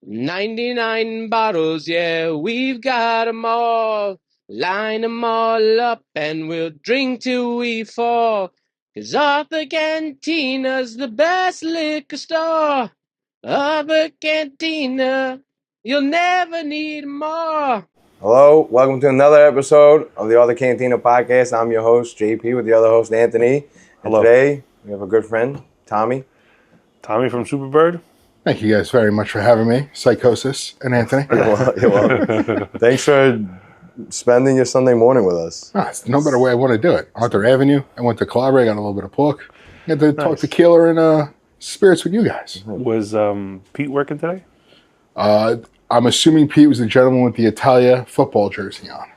99 bottles, yeah, we've got 'em all. Line 'em all up and we'll drink till we fall. 'Cause Arthur Cantina's the best liquor store. Arthur Cantina, you'll never need more. Hello, welcome to another episode of the Arthur Cantina Podcast. I'm your host, JP, with the other host, Anthony. And Hello. Today, we have a good friend, Tommy. Tommy from Superbird. Thank you guys very much for having me, Psychosis and Anthony. You're welcome. Thanks for spending your Sunday morning with us. It's no better way I want to do it. Arthur Avenue, I went to Calabria, got a little bit of pork. Got to talk tequila and spirits with you guys. Was Pete working today? I'm assuming Pete was the gentleman with the Italia football jersey on.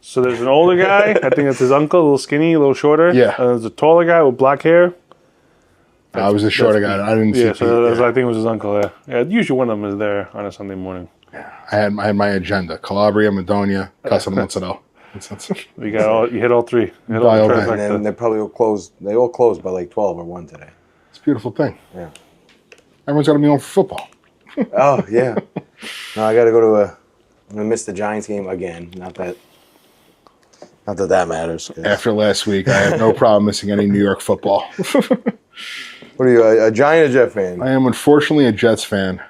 So there's an older guy, I think that's his uncle, a little skinny, a little shorter. Yeah. There's a taller guy with black hair. I was a shorter guy. I didn't see Yeah, Pete. so I think it was his uncle, yeah. Yeah, usually one of them is there on a Sunday morning. I had my agenda. Calabria, Madonia, Casa Mozzarella. You hit all three. You hit all Dialed the in. And then trifecta. they probably will close. They all closed by like 12 or 1 today. It's a beautiful thing. Yeah. Everyone's got to be on for football. Oh, yeah. No, I got to go to I'm going to miss the Giants game again. Not that matters. 'Cause- After last week, I have no problem missing any New York football. What are you, a Giant or Jet fan? I am unfortunately a Jets fan.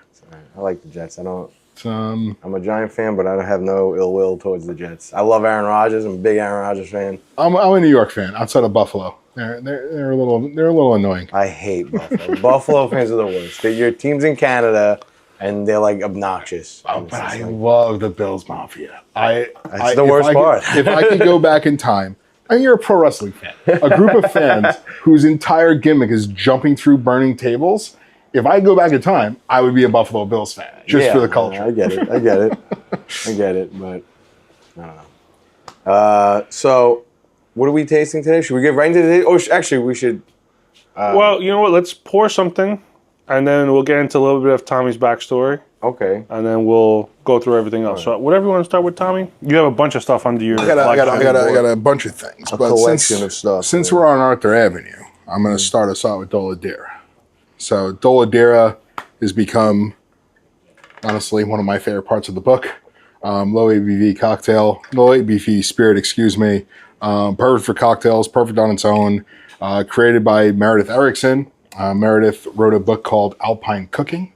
I like the Jets. I'm I'm a Giant fan, but I don't have no ill will towards the Jets. I love Aaron Rodgers. I'm a big Aaron Rodgers fan. a New York fan outside of Buffalo. They're a little annoying. I hate Buffalo. Buffalo fans are the worst. Your team's in Canada, and they're like obnoxious. Oh, but I love the Bills Mafia. That's the worst part. If I could go back in time, and you're a pro wrestling fan, a group of fans whose entire gimmick is jumping through burning tables. If I could go back in time, I would be a Buffalo Bills fan just for the culture. I get it, but I don't know. So, what are we tasting today? Should we get right into the? Oh, actually, we should. Well, you know what? Let's pour something, and then we'll get into a little bit of Tommy's backstory, Okay. and then we'll go through everything else. So whatever you want to start with, Tommy? You have a bunch of stuff under your... I got a bunch of things. A collection of stuff. Since we're on Arthur Avenue, I'm going to start us out with Doladera. So Doladera has become, honestly, one of my favorite parts of the book. Low ABV spirit, perfect for cocktails, perfect on its own. Created by Meredith Erickson. Meredith wrote a book called Alpine Cooking.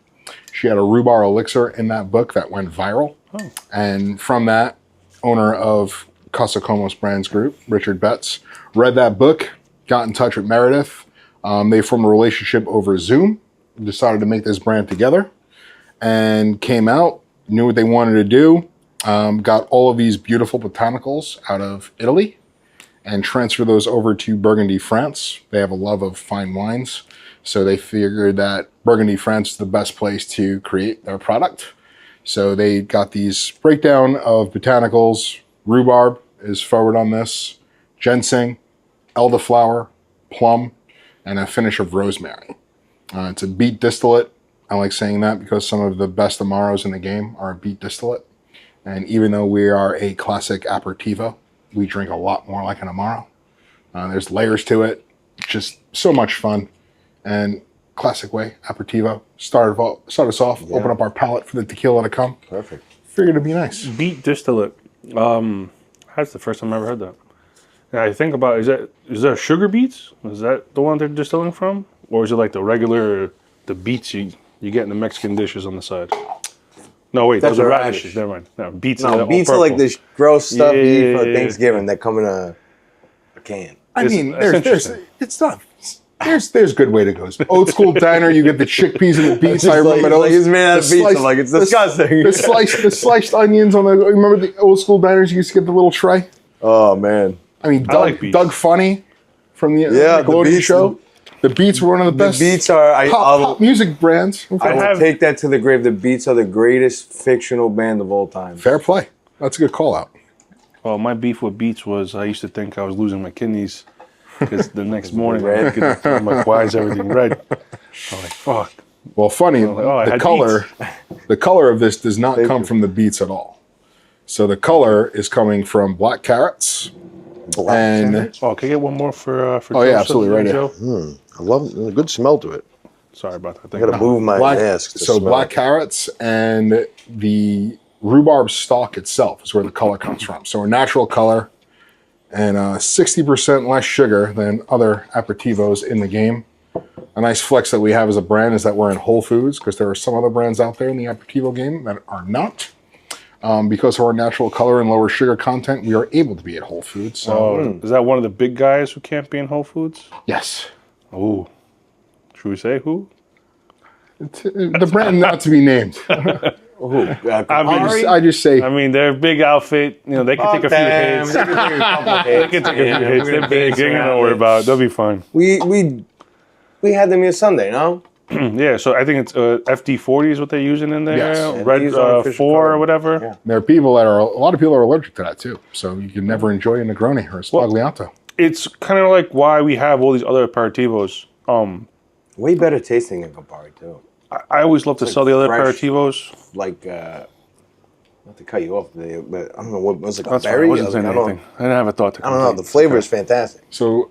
She had a rhubarb elixir in that book that went viral. Oh. And from that, owner of Casa Komos Brands Group, Richard Betts, read that book, got in touch with Meredith. They formed a relationship over Zoom, decided to make this brand together, and came out, knew what they wanted to do, got all of these beautiful botanicals out of Italy, and transferred those over to Burgundy, France. They have a love of fine wines, so they figured that Burgundy, France is the best place to create their product. So they got these breakdown of botanicals. Rhubarb is forward on this, ginseng, elderflower, plum, and a finish of rosemary. It's a beet distillate. I like saying that because some of the best Amaros in the game are a beet distillate. And even though we are a classic aperitivo, we drink a lot more like an Amaro. There's layers to it. Just so much fun. And classic way, aperitivo. Start us off, open up our palate for the tequila to come. Perfect. Figured it'd be nice. Beet distillate. That's the first time I ever heard that. And I think about, is that sugar beets? Is that the one they're distilling from? Or is it like the beets you get in the Mexican dishes on the side? No, wait, those are radishes. Never mind. No, beets beets are like this gross stuff you eat for Thanksgiving that come in a can. It's done. There's good way to go. Old school diner, you get the chickpeas and the beets. I remember those. It's made out of beets. I'm like, it's disgusting. The sliced onions on the. Remember the old school diners? You used to get the little tray. Oh man. I mean, Doug Funny from the Nickelodeon Nickelodeon show. The Beats were one of the best. The Beats are pop music brands. I will take that to the grave. The Beats are the greatest fictional band of all time. Fair play. That's a good call out. Well, my beef with Beats was I used to think I was losing my kidneys because the next morning I'm like, why is everything red? I'm like, fuck. Well, funny, the color of this does not come from the beets at all. So the color is coming from black carrots. Oh, can I get one more for oh yeah, absolutely, right here. I love it. There's a good smell to it. Sorry about that. I gotta move my mask. So black carrots and the rhubarb stalk itself is where the color comes from. So a natural color and 60% less sugar than other aperitivos in the game. A nice flex that we have as a brand is that we're in Whole Foods, because there are some other brands out there in the aperitivo game that are not. Because of our natural color and lower sugar content, we are able to be at Whole Foods. So, is that one of the big guys who can't be in Whole Foods? yes. Oh, should we say who? The brand not to be named. I just say. I mean, they're a big outfit. You know, they can take a few hits. They can take a few hits. They're big. They're gonna worry about it. They'll be fine. We had them here Sunday, no? Yeah, so I think it's FD40 is what they're using in there. Yes. Red 4 or whatever. Yeah. There are people that a lot of people are allergic to that too. So you can never enjoy a Negroni or a Spagliato. It's kind of like why we have all these other aperitivos. Way better tasting than Campari, too. I always love to sell the other fresh. aperitivos. Like, not to cut you off, but I don't know, what was it, That's fine. berry? I wasn't saying anything. I didn't have a thought to I don't know, the flavor is fantastic. So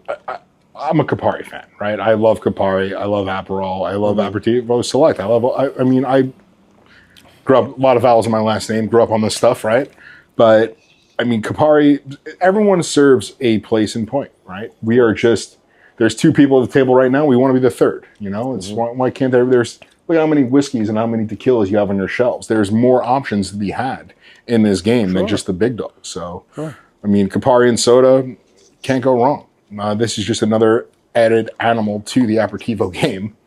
I'm a Campari fan, right? I love Campari. I love Aperol. I love Aperitivo Select. I mean, I grew up, a lot of vowels in my last name, grew up on this stuff, right? But, I mean, Campari, everyone serves a place in point, right? We are just, there's two people at the table right now. We want to be the third, you know? It's why can't there's, look how many whiskeys and how many tequilas you have on your shelves. There's more options to be had in this game than just the big dogs. So, I mean, Campari and soda, can't go wrong. This is just another added animal to the aperitivo game.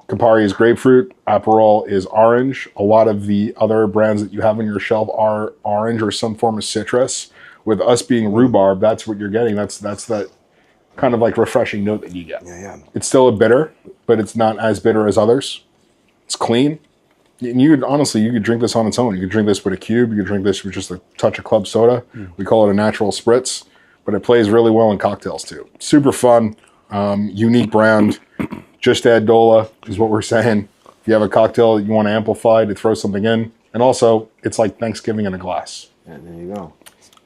Campari is grapefruit. Aperol is orange. A lot of the other brands that you have on your shelf are orange or some form of citrus. With us being rhubarb, that's what you're getting. That's that kind of like refreshing note that you get. Yeah. It's still a bitter, but it's not as bitter as others. It's clean. And you could drink this on its own. You could drink this with a cube. You could drink this with just a touch of club soda. We call it a natural spritz, but it plays really well in cocktails too. Super fun, unique brand. Just add Dola is what we're saying. If you have a cocktail that you want to amplify to throw something in, and also it's like Thanksgiving in a glass. Yeah, there you go.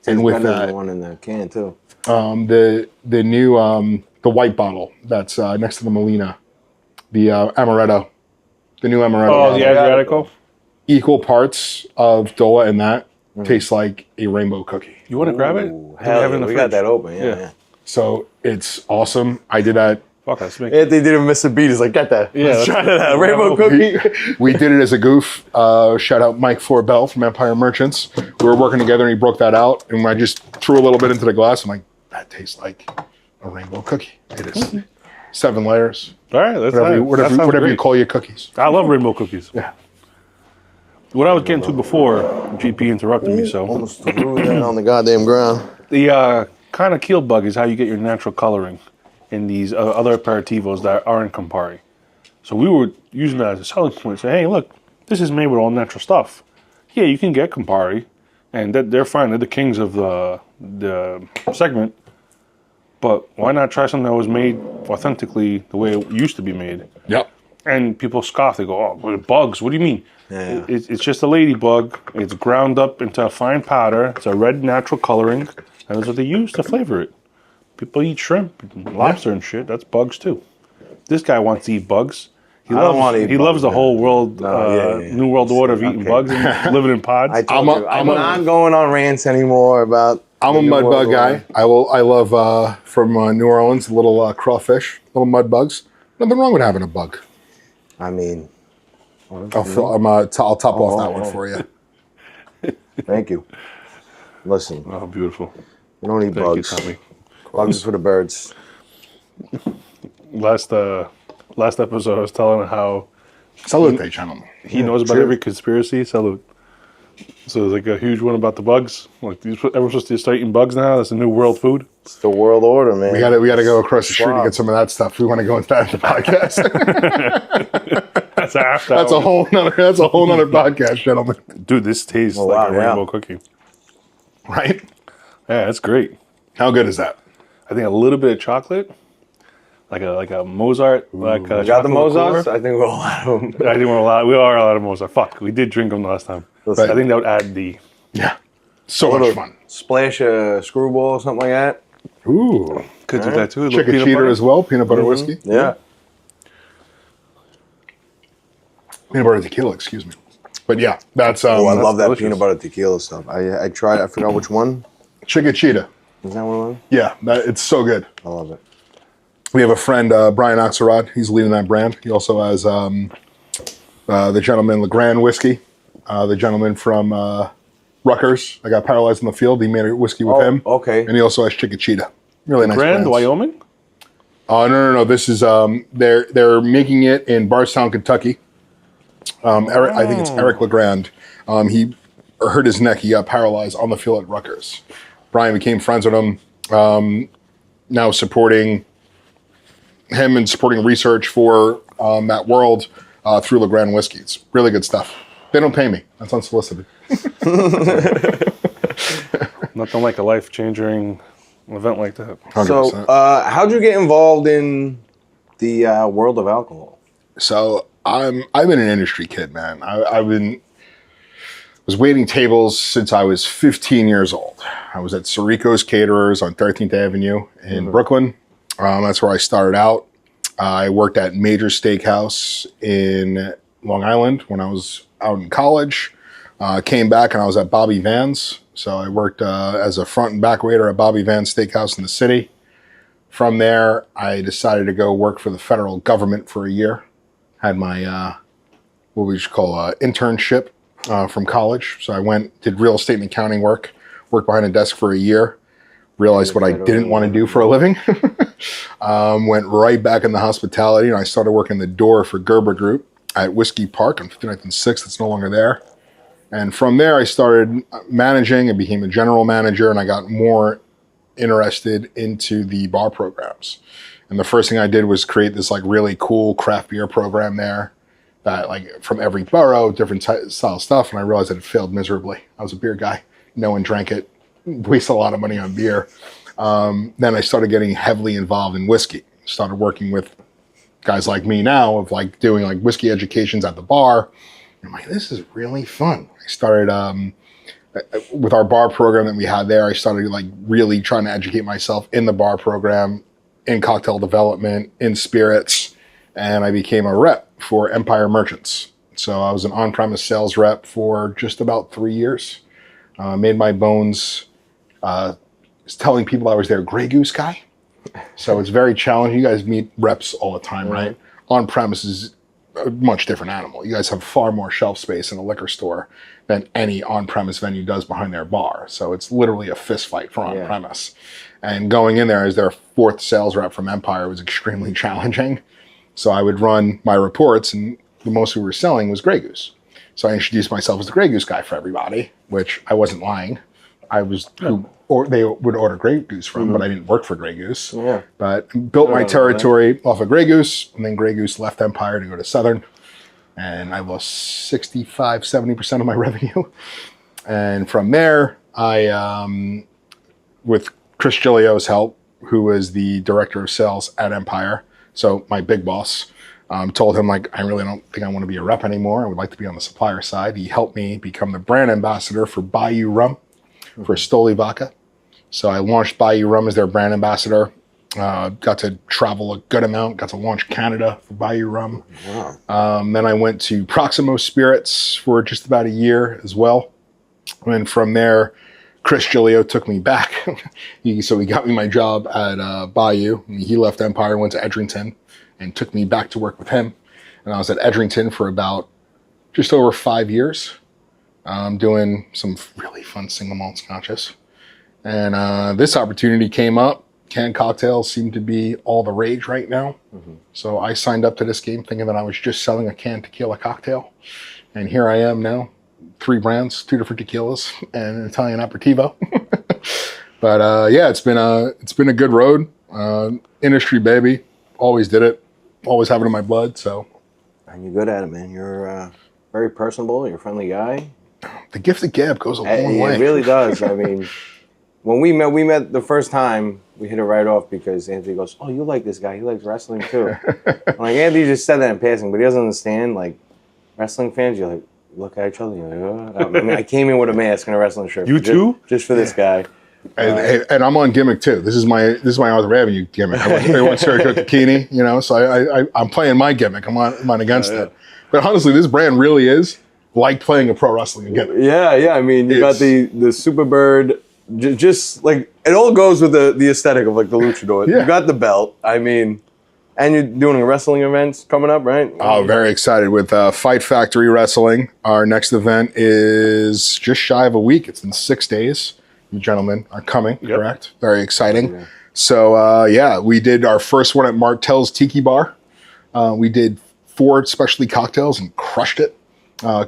And with better than that, the one in the can too. the new the white bottle that's next to the Molina, the amaretto, the new amaretto. Oh, the Adriatico? Equal parts of Dola and that tastes like a rainbow cookie. You want to grab it? Ooh, hell have it in yeah, the we got fridge. that open. Yeah. Yeah. So it's awesome. I did that. Fuck, let's make Anthony did a Mr. Beat. He's like, get that. Yeah, Let's try that. Rainbow cookie. We did it as a goof. Shout out Mike Forbell from Empire Merchants. We were working together and he broke that out. And I just threw a little bit into the glass. I'm like, that tastes like a rainbow cookie. It is 7 layers. All right, that's Whatever you call your cookies. I love rainbow cookies. Yeah. What I was getting to before, GP interrupted me, so. Almost threw that on the goddamn ground. The kind of keel bug is how you get your natural coloring in these other aperitivos that aren't Campari. So we were using that as a selling point. Say, hey, look, this is made with all natural stuff. Yeah, you can get Campari, and they're fine. They're the kings of the segment. But why not try something that was made authentically the way it used to be made? Yep. And people scoff. They go, oh, what, bugs? What do you mean? Yeah. It's just a ladybug. It's ground up into a fine powder. It's a red natural coloring. And that's what they use to flavor it. People eat shrimp and lobster and shit. That's bugs too. This guy wants to eat bugs. He loves the whole world, New World Order of eating bugs and living in pods. I'm not going on rants anymore about. I'm a mud bug guy. I love from New Orleans, little crawfish, little mud bugs. Nothing wrong with having a bug. I mean, I'll top off that one for you. Thank you. Listen, Oh, beautiful. we don't need Thank bugs. you, Tommy. Bugs for the birds. Last episode, I was telling him how Salute, gentlemen. he knows about every conspiracy. Salute. So there's like a huge one about the bugs. Like everyone's supposed to start eating bugs now. That's a new world food. It's the world order, man. We got to go across the street to get some of that stuff. We want to go into that in the podcast. That's after. That's a whole nother podcast, gentlemen. Dude, this tastes like a rainbow cookie. Right? Yeah, that's great. How good is that? I think a little bit of chocolate, like a Mozart, like You got the Mozarts? I think we're all out of them. I think we are allowed of Mozart. Fuck, we did drink them last time. Listen, I think that would add the. Yeah. So much fun. Splash a screwball or something like that. Ooh. Could do that too. Chicken cheater as well, peanut butter whiskey. Yeah. Peanut butter tequila, excuse me. But yeah, that's I that's love that delicious. peanut butter tequila stuff. I tried. I forgot which one. Chiquitita. Is that one? Yeah, it's so good. I love it. We have a friend, Brian Axelrod. He's leading that brand. He also has the gentleman LeGrand Whiskey, the gentleman from Rutgers. I got paralyzed in the field. He made a whiskey with him. Okay. And he also has Chiquitita. Really nice Grand, brands. Wyoming? No. This is they're making it in Bardstown, Kentucky. I think it's Eric LeGrand. He hurt his neck. He got paralyzed on the field at Rutgers. Brian became friends with him. Now supporting him and supporting research for that world through LeGrand Whiskey. It's really good stuff. They don't pay me. That's unsolicited. Nothing like a life-changing event like that. 100%. So, how'd you get involved in the world of alcohol? So I've been an industry kid, man. Was waiting tables since I was 15 years old. I was at Sirico's Caterers on 13th Avenue in Brooklyn. That's where I started out. I worked at Major Steakhouse in Long Island when I was out in college. Came back and I was at Bobby Van's. So I worked as a front and back waiter at Bobby Van's Steakhouse in the city. From there, I decided to go work for the federal government for a year. Had my, what we should call internship from college. So I did real estate and accounting worked behind a desk for a year. Realized what I didn't want to do for a living. Went right back in the hospitality, and I started working the door for Gerber Group at Whiskey Park on 59th and 6th. It's no longer there. And from there, I started managing and became a general manager, and I got more interested into the bar programs. And the first thing I did was create this like really cool craft beer program there that like from every borough, different style stuff. And I realized that it failed miserably. I was a beer guy. No one drank it. Wasted a lot of money on beer. Then I started getting heavily involved in whiskey. Started working with guys like me now of like doing like whiskey educations at the bar. And I'm like, this is really fun. I started with our bar program that we had there. I started like really trying to educate myself in the bar program, in cocktail development, in spirits, and I became a rep for Empire Merchants. So I was an on-premise sales rep for just about 3 years. Made my bones telling people I was their Grey Goose guy. So it's very challenging. You guys meet reps all the time, right? On-premise is a much different animal. You guys have far more shelf space in a liquor store than any on-premise venue does behind their bar. So it's literally a fist fight for on-premise. And going in there as their fourth sales rep from Empire was extremely challenging. So I would run my reports, and the most we were selling was Grey Goose. So I introduced myself as the Grey Goose guy for everybody, which I wasn't lying. I was or they would order Grey Goose from, but I didn't work for Grey Goose. Yeah. But built my territory off of Grey Goose, and then Grey Goose left Empire to go to Southern. And I lost 65-70% of my revenue. And from there, I, with Chris Gilio's help, who was the director of sales at Empire, so my big boss, told him, like, I really don't think I want to be a rep anymore. I would like to be on the supplier side. He helped me become the brand ambassador for Bayou Rum, for Stoli Vodka. So I launched Bayou Rum as their brand ambassador. Got to travel a good amount. Got to launch Canada for Bayou Rum. Wow. Then I went to Proximo Spirits for just about a year as well. And from there, Chris Gilio took me back. So he got me my job at Bayou. He left Empire, went to Edrington, and took me back to work with him. And I was at Edrington for about just over 5 years, doing some really fun single malt scotches. And this opportunity came up. Canned cocktails seem to be all the rage right now. So I signed up to this game thinking that I was just selling a canned tequila cocktail. And here I am now, 3 brands, 2 different tequilas, and an Italian aperitivo. But yeah, it's been a good road. Industry baby, always did it, always have it in my blood. So, And you're good at it, man. You're very personable. You're a friendly guy. the gift of gab goes a long way. It really does. I mean, when we met the first time, we hit it right off because Anthony goes, "Oh, you like this guy? He likes wrestling too." I'm like, Anthony just said that in passing, but he doesn't understand. Like, wrestling fans, you're like, look at each other. You're like, oh. I mean, I came in with a mask and a wrestling shirt. You too? Just for this guy. And I'm on gimmick too. This is my Arthur Avenue gimmick. I want Sergio Tacchini, you know. So I'm playing my gimmick. I'm on against it. But honestly, this brand really is like playing a pro wrestling again. Yeah. I mean, you got the Superbird. Just like it all goes with the aesthetic of like the luchador. Yeah. You got the belt. I mean, and you're doing a wrestling event coming up, right? Oh, very excited with Fight Factory Wrestling. Our next event is just shy of a week. It's in 6 days. You gentlemen are coming, correct? Very exciting. Yeah. So, we did our first one at Martell's Tiki Bar. We did 4 specialty cocktails and crushed it.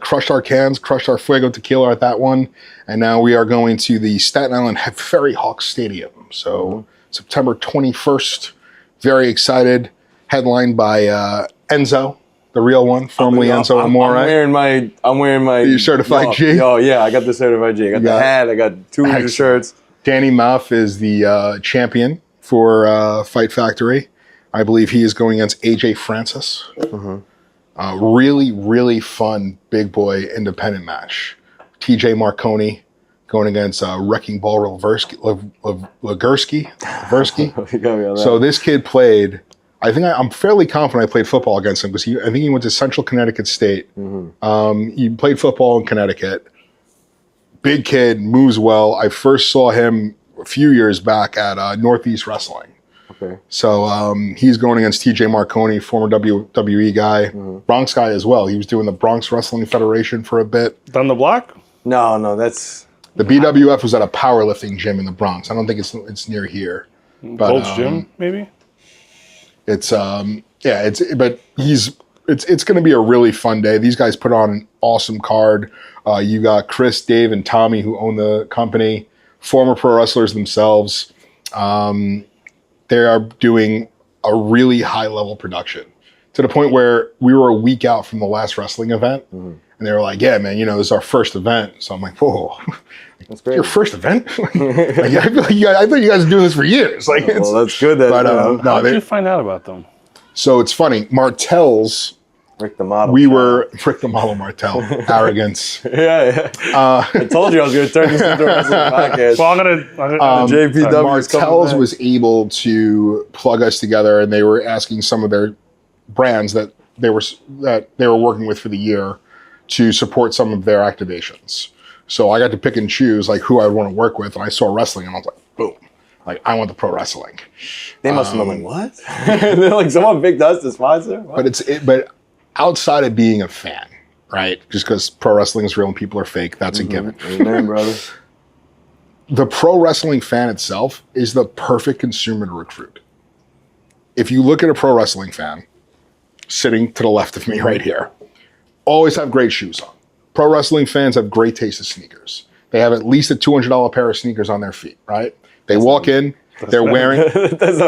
Crushed our cans, crushed our Fuego Tequila at that one. And now we are going to the Staten Island Ferry Hawk Stadium. So, September 21st. Very excited. Headlined by Enzo, the real one, formerly Enzo Amore. I'm wearing my your certified G. Oh yeah, I got the certified G. I got the hat. I got 2 of the shirts. Danny Muff is the champion for Fight Factory. I believe he is going against AJ Francis. Really, really fun big boy independent match. TJ Marconi going against Wrecking Ball Legursky. So this kid played. I'm fairly confident I played football against him because I think he went to Central Connecticut State. He played football in Connecticut. Big kid, moves well. I first saw him a few years back at Northeast Wrestling. Okay. So he's going against TJ Marconi, former WWE guy, Bronx guy as well. He was doing the Bronx Wrestling Federation for a bit. Down the block? No, that's... The BWF was at a powerlifting gym in the Bronx. I don't think it's near here. But, Gold's Gym, maybe? It's going to be a really fun day. These guys put on an awesome card. You got Chris, Dave, and Tommy who own the company, former pro wrestlers themselves. They are doing a really high level production to the point where we were a week out from the last wrestling event, and they were like, "Yeah, man, this is our first event." So I'm like, "Whoa, that's great! Your first event?" I thought you guys were doing this for years. Like, well, that's good. How did you find out about them? So it's funny, Martell's. Rick the Model. Rick the Model Martell. Arrogance. Yeah. I told you I was going to turn this into a wrestling podcast. Well, I'm going to... Martell's was able to plug us together, and they were asking some of their brands that they were working with for the year to support some of their activations. So I got to pick and choose like who I would want to work with, and I saw wrestling, and I was like, boom. Like, I want the pro wrestling. They must have been like, what? They're like, someone picked us to sponsor? What? But outside of being a fan, right? Just because pro wrestling is real and people are fake, that's a given. Amen, brother. The pro wrestling fan itself is the perfect consumer to recruit. If you look at a pro wrestling fan, sitting to the left of me right here, always have great shoes on. Pro wrestling fans have great taste of sneakers. They have at least a $200 pair of sneakers on their feet, right? They walk in, they're wearing.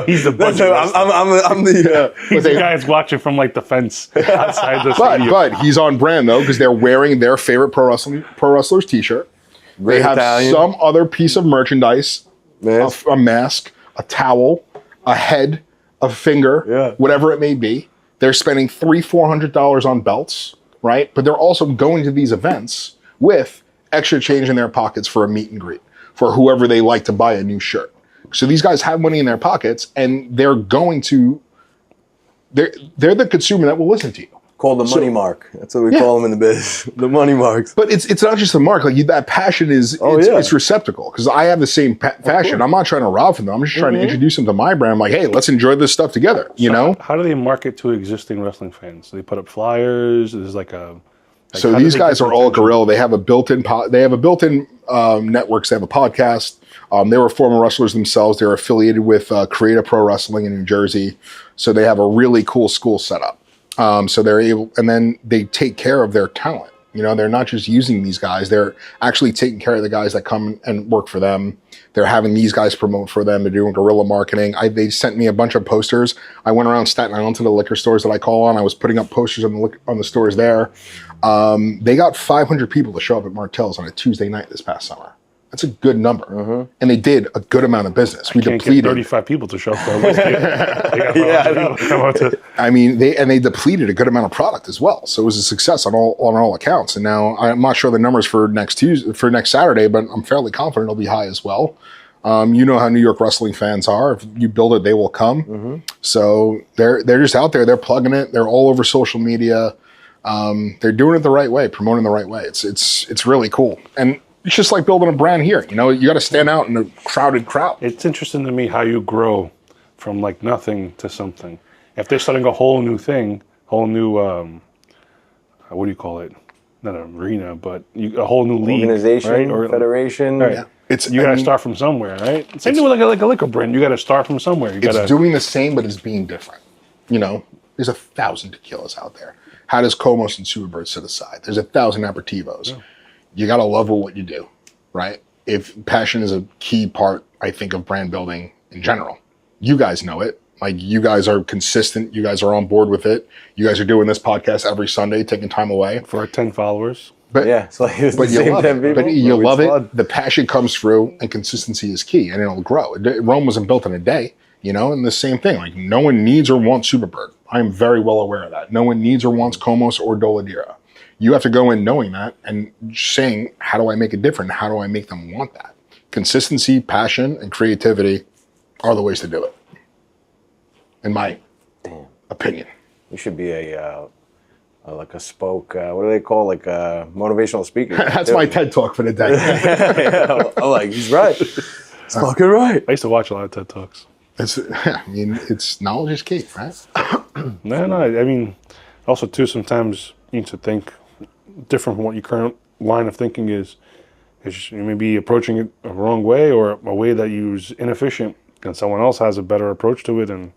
He's the budget. I'm the. He's the guy that's watching from like the fence outside the stadium. But he's on brand though because they're wearing their favorite pro wrestlers T-shirt. They have some other piece of merchandise, a mask, a towel, a head, a finger, whatever it may be. They're spending $300-400 on belts, right? But they're also going to these events with extra change in their pockets for a meet and greet for whoever they like to buy a new shirt. So these guys have money in their pockets, and they're going to. They're the consumer that will listen to you. Called the money mark. That's what we call them in the biz. The money marks. But it's not just a mark. Like that passion is it's receptacle. Because I have the same passion. I'm not trying to rob from them. I'm just trying to introduce them to my brand. I'm like, hey, let's enjoy this stuff together. You know. How do they market to existing wrestling fans? Do they put up flyers? There's like a. So these guys are all Gorilla. They have a built-in. Networks. They have a podcast. They were former wrestlers themselves. They're affiliated with Creative Pro Wrestling in New Jersey. So they have a really cool school setup. So they're able, and then they take care of their talent. They're not just using these guys. They're actually taking care of the guys that come and work for them. They're having these guys promote for them. They're doing guerrilla marketing. They sent me a bunch of posters. I went around Staten Island to the liquor stores that I call on. I was putting up posters on the stores there. They got 500 people to show up at Martell's on a Tuesday night this past summer. That's a good number. And they did a good amount of business. We depleted 35 people to show up for a they depleted a good amount of product as well. So it was a success on all accounts. And now I'm not sure the numbers for next Saturday, but I'm fairly confident it'll be high as well. You know how New York wrestling fans are. If you build it, they will come. So they're just out there. They're plugging it. They're all over social media. They're doing it the right way, promoting the right way. It's really cool. And it's just like building a brand here. You know, you got to stand out in a crowded crowd. It's interesting to me how you grow from like nothing to something. If they're starting a whole new thing, whole new, what do you call it? Not an arena, but a whole new league. Organization, right? Or federation. Right. Yeah. You got to start from somewhere, right? Same thing with like a liquor brand. You got to start from somewhere. It's doing the same, but it's being different. You know, there's 1,000 tequilas out there. How does Komos and Superbird sit aside? There's 1,000 aperitivos. Yeah. You got to love what you do, right? If passion is a key part, I think, of brand building in general. You guys know it. Like, you guys are consistent. You guys are on board with it. You guys are doing this podcast every Sunday, taking time away. For our 10 followers. But yeah, it's like it's but the you same love 10 it. people. But you love it. The passion comes through, and consistency is key, and it'll grow. Rome wasn't built in a day, you know. And the same thing. Like, no one needs or wants Superbird. I am very well aware of that. No one needs or wants Komos or Doladira. You have to go in knowing that and saying, how do I make it different? How do I make them want that? Consistency, passion, and creativity are the ways to do it, in my opinion. You should be like a spoke. What do they call, like a motivational speaker? That's my TED talk for the day. Yeah, I'm like, he's right. He's fucking right. I used to watch a lot of TED Talks. It's knowledge is key, right? No. I mean, also too, sometimes you need to think different from what your current line of thinking is. Because you may be approaching it a wrong way, or a way that you's inefficient, and someone else has a better approach to it. And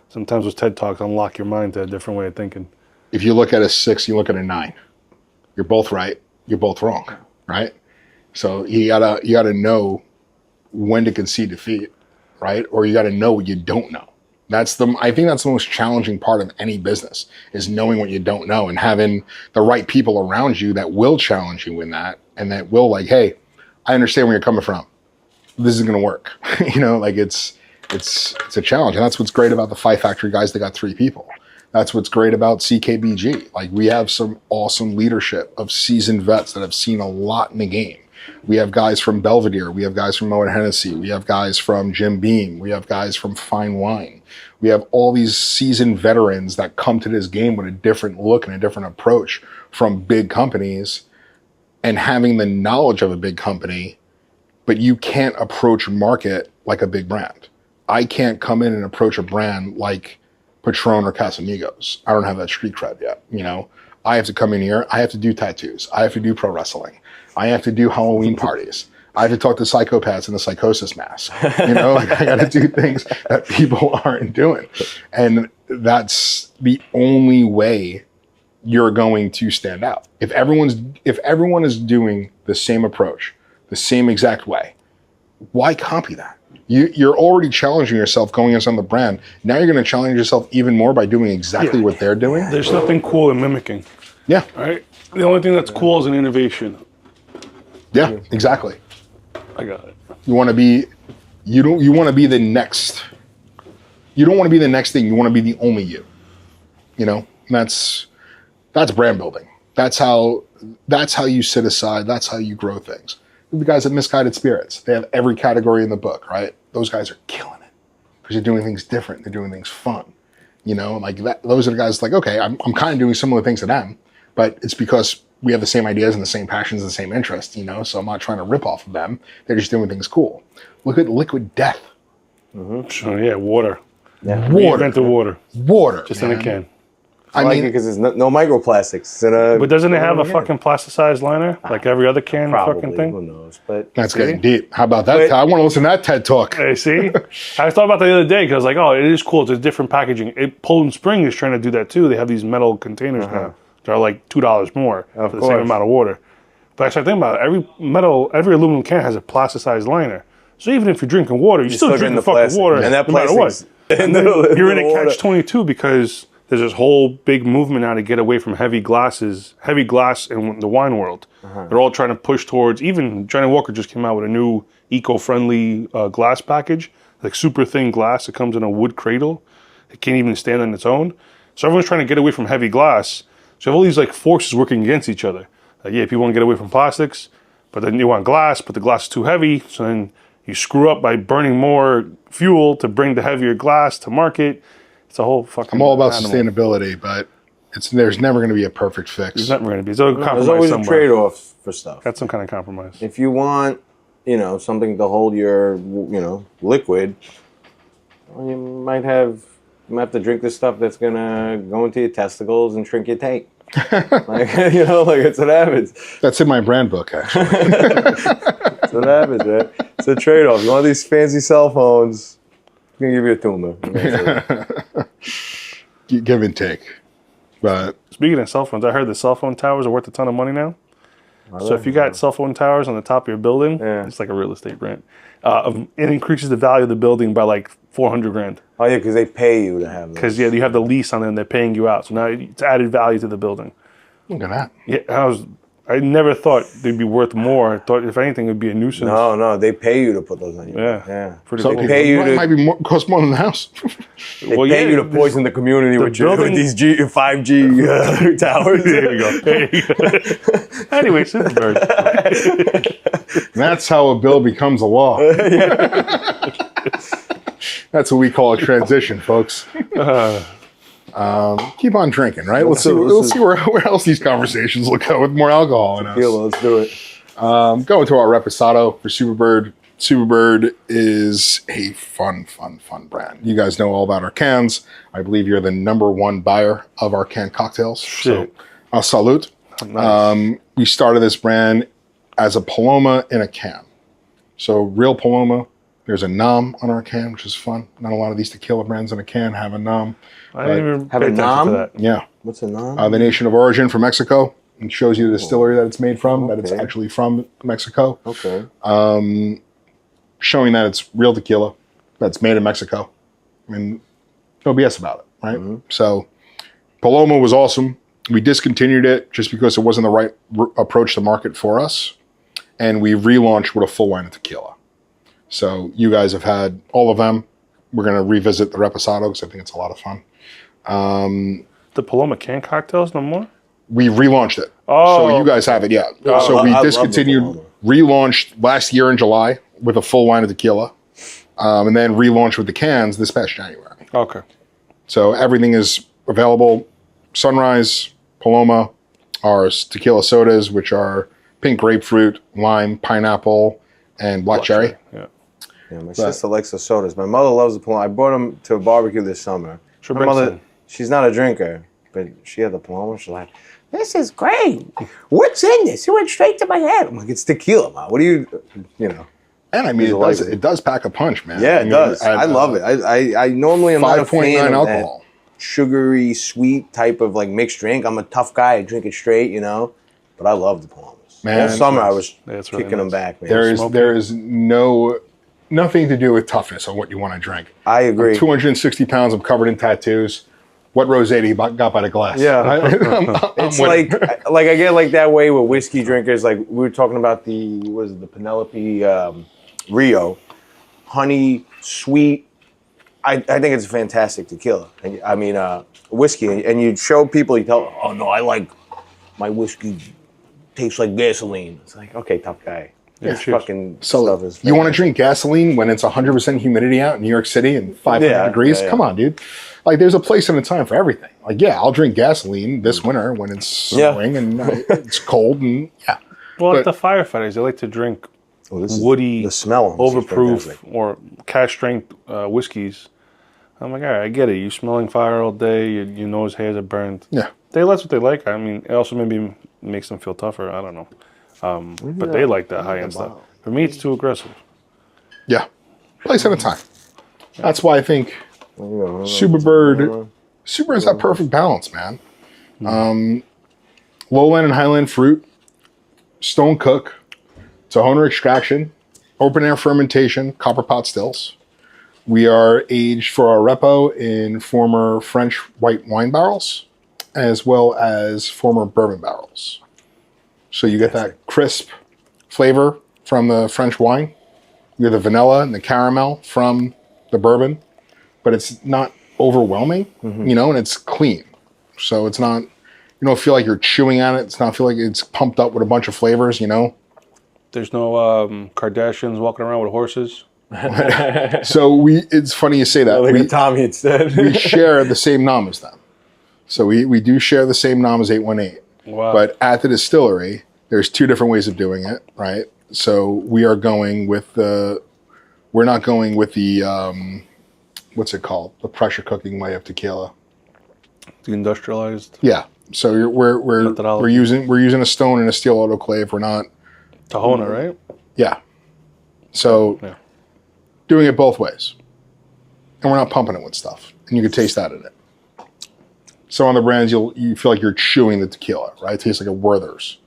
sometimes those TED Talks unlock your mind to a different way of thinking. If you look at a 6, you look at a 9. You're both right. You're both wrong, right? So you gotta know when to concede defeat, right? Or you gotta know what you don't know. I think that's the most challenging part of any business, is knowing what you don't know and having the right people around you that will challenge you in that, and that will, like, hey, I understand where you're coming from. This is gonna work. You know, like it's a challenge. And that's what's great about the Five Factory guys that got 3 people. That's what's great about CKBG. Like, we have some awesome leadership of seasoned vets that have seen a lot in the game. We have guys from Belvedere. We have guys from Moet Hennessy. We have guys from Jim Beam. We have guys from Fine Wine. We have all these seasoned veterans that come to this game with a different look and a different approach from big companies, and having the knowledge of a big company, but you can't approach market like a big brand. I can't come in and approach a brand like Patron or Casamigos. I don't have that street cred yet, you know. I have to come in here. I have to do tattoos. I have to do pro wrestling. I have to do Halloween parties. I have to talk to psychopaths in the psychosis mask. You know, like, I got to do things that people aren't doing. And that's the only way you're going to stand out. If everyone is doing the same approach, the same exact way, why copy that? You're already challenging yourself going inside the brand. Now you're going to challenge yourself even more by doing exactly what they're doing. There's nothing cool in mimicking. Yeah. Right? The only thing that's cool is an innovation. Yeah, exactly. I got it. You want to be the next. You don't want to be the next thing. You want to be the only you. You know, that's brand building. That's how you sit aside. That's how you grow things. The guys at Misguided Spirits, they have every category in the book, right? Those guys are killing it because they're doing things different. They're doing things fun, you know, like that. Those are the guys like, okay, I'm kind of doing similar things to them, but it's because we have the same ideas and the same passions and the same interests, you know, so I'm not trying to rip off of them. They're just doing things cool. Look at Liquid Death. Mm-hmm. Oh, yeah, water. Yeah. Water. Reinvented water. Water. Just man. in a can. I like it because there's no microplastics. But doesn't it have a fucking plasticized liner like every other can probably, fucking thing? who knows? But That's getting deep. How about that? But, I want to listen to that TED Talk. Hey, see? I thought about that the other day because I was like, oh, it is cool. It's a different packaging. Poland Spring is trying to do that too. They have these metal containers now. They're like $2 more for the same amount of water. But I started thinking about it. Every aluminum can has a plasticized liner. So even if you're drinking water, you're still drinking the fucking plastic. water And that no matter what. You're in a catch-22 because there's this whole big movement now to get away from heavy glass in the wine world. They're all trying to push towards, even Johnny Walker just came out with a new eco-friendly glass package, like super thin glass. It comes in a wood cradle. It can't even stand on its own. So everyone's trying to get away from heavy glass. So you have all these like forces working against each other. Like, yeah, people want to get away from plastics, but then you want glass, but the glass is too heavy. So then you screw up by burning more fuel to bring the heavier glass to market. It's a whole fucking I'm all about animal. sustainability, but There's never going to be a perfect fix. There's never going to be. There's always somewhere. a trade-off for stuff. Got some kind of compromise. If you want, something to hold your, liquid, you might have to drink this stuff that's gonna go into your testicles and shrink your tank. It's what happens. That's in my brand book, actually. That's what happens, man. It's a trade-off. You want these fancy cell phones, I'm gonna give you a tumor. Give and take. But speaking of cell phones, I heard the cell phone towers are worth a ton of money now. So if you got cell phone towers on the top of your building, it's like a real estate brand. It increases the value of the building by like $400,000. Oh yeah, because they pay you to have them. Because you have the lease on them, they're paying you out. So now it's added value to the building. Look at that. Yeah, I never thought they'd be worth more. I thought if anything, it'd be a nuisance. No, they pay you to put those on you. Yeah. So they pay you might be cost more than the house. They pay you to poison the community with these 5G towers. There you go. Anyway, Superbird. That's how a bill becomes a law. That's what we call a transition, folks. Keep on drinking, right? Let's see where else these conversations will go with more alcohol in us. Let's do it. Going to our Reposado for Superbird. Superbird is a fun brand. You guys know all about our cans. I believe you're the #1 buyer of our canned cocktails. Shit. So, salute. Nice. We started this brand as a Paloma in a can. So real Paloma. There's a nom on our can, which is fun. Not a lot of these tequila brands in a can have a nom. I didn't even have pay a attention nom? to that. Yeah. What's a nom? The nation of origin from Mexico. It shows you the distillery that it's made from, that it's actually from Mexico. Okay. Showing that it's real tequila, that's made in Mexico. I mean, no BS about it, right? Mm-hmm. So Paloma was awesome. We discontinued it just because it wasn't the right approach to market for us. And we relaunched with a full line of tequila. So you guys have had all of them. We're going to revisit the Reposado because I think it's a lot of fun. The Paloma can cocktails no more? We relaunched it. Oh. So you guys have it, yeah. So we discontinued, relaunched last year in July with a full line of tequila. And then relaunched with the cans this past January. Okay. So everything is available. Sunrise, Paloma, our tequila sodas, which are pink grapefruit, lime, pineapple, and black cherry. Yeah, my sister likes the sodas. My mother loves the Paloma. I brought them to a barbecue this summer. My mother, she's not a drinker, but she had the Paloma. She's like, this is great. What's in this? It went straight to my head. I'm like, it's tequila, Mom. What do you know? And I mean, it does pack a punch, man. Yeah, it does. I love it. I normally am not a fan of alcohol. That sugary, sweet type of like mixed drink. I'm a tough guy. I drink it straight, but I love the Palomas. Man, all summer I was kicking them back, man. There is nothing to do with toughness on what you want to drink. I agree. I'm 260 pounds. I'm covered in tattoos. What rosé do you got by the glass? Yeah, it's like I get like that way with whiskey drinkers. Like we were talking about the Penelope Rio, honey, sweet. I think it's a fantastic tequila. I mean, whiskey. And you show people, you tell, oh no, I like my whiskey tastes like gasoline. It's like, okay, tough guy. Yeah, fucking so stuff is you want to drink gasoline when it's 100% humidity out in New York City and 500 degrees? Yeah. Come on, dude. Like, there's a place and a time for everything. Like, yeah, I'll drink gasoline this winter when it's snowing and it's cold and Well, like the firefighters, they like to drink woody, the smell overproof or cask strength whiskeys. I'm like, all right, I get it. You're smelling fire all day. Your nose hairs are burned. Yeah, that's what they like. I mean, it also maybe makes them feel tougher. I don't know. But they like that high-end stuff. For me, it's too aggressive. Yeah. Place at a time. That's why I think Superbird has that perfect balance, man. Lowland and Highland fruit, stone cook, Tohono extraction, open air fermentation, copper pot stills. We are aged for our repo in former French white wine barrels, as well as former bourbon barrels. So you get that crisp flavor from the French wine. You get the vanilla and the caramel from the bourbon, but it's not overwhelming, and it's clean. So it's not, you don't feel like you're chewing on it. It's not feel like it's pumped up with a bunch of flavors, There's no Kardashians walking around with horses. So it's funny you say that. Like a Tommy instead. We share the same nom as them. So we do share the same nom as 818. Wow. But at the distillery, there's two different ways of doing it, right? So we are going with we're not going with the, what's it called? The pressure cooking way of tequila. The industrialized. Yeah. So we're using a stone and a steel autoclave. We're not Tahona, right? Yeah. So doing it both ways. And we're not pumping it with stuff. And you can taste that in it. So on the brands, you feel like you're chewing the tequila, right? It tastes like a Werther's.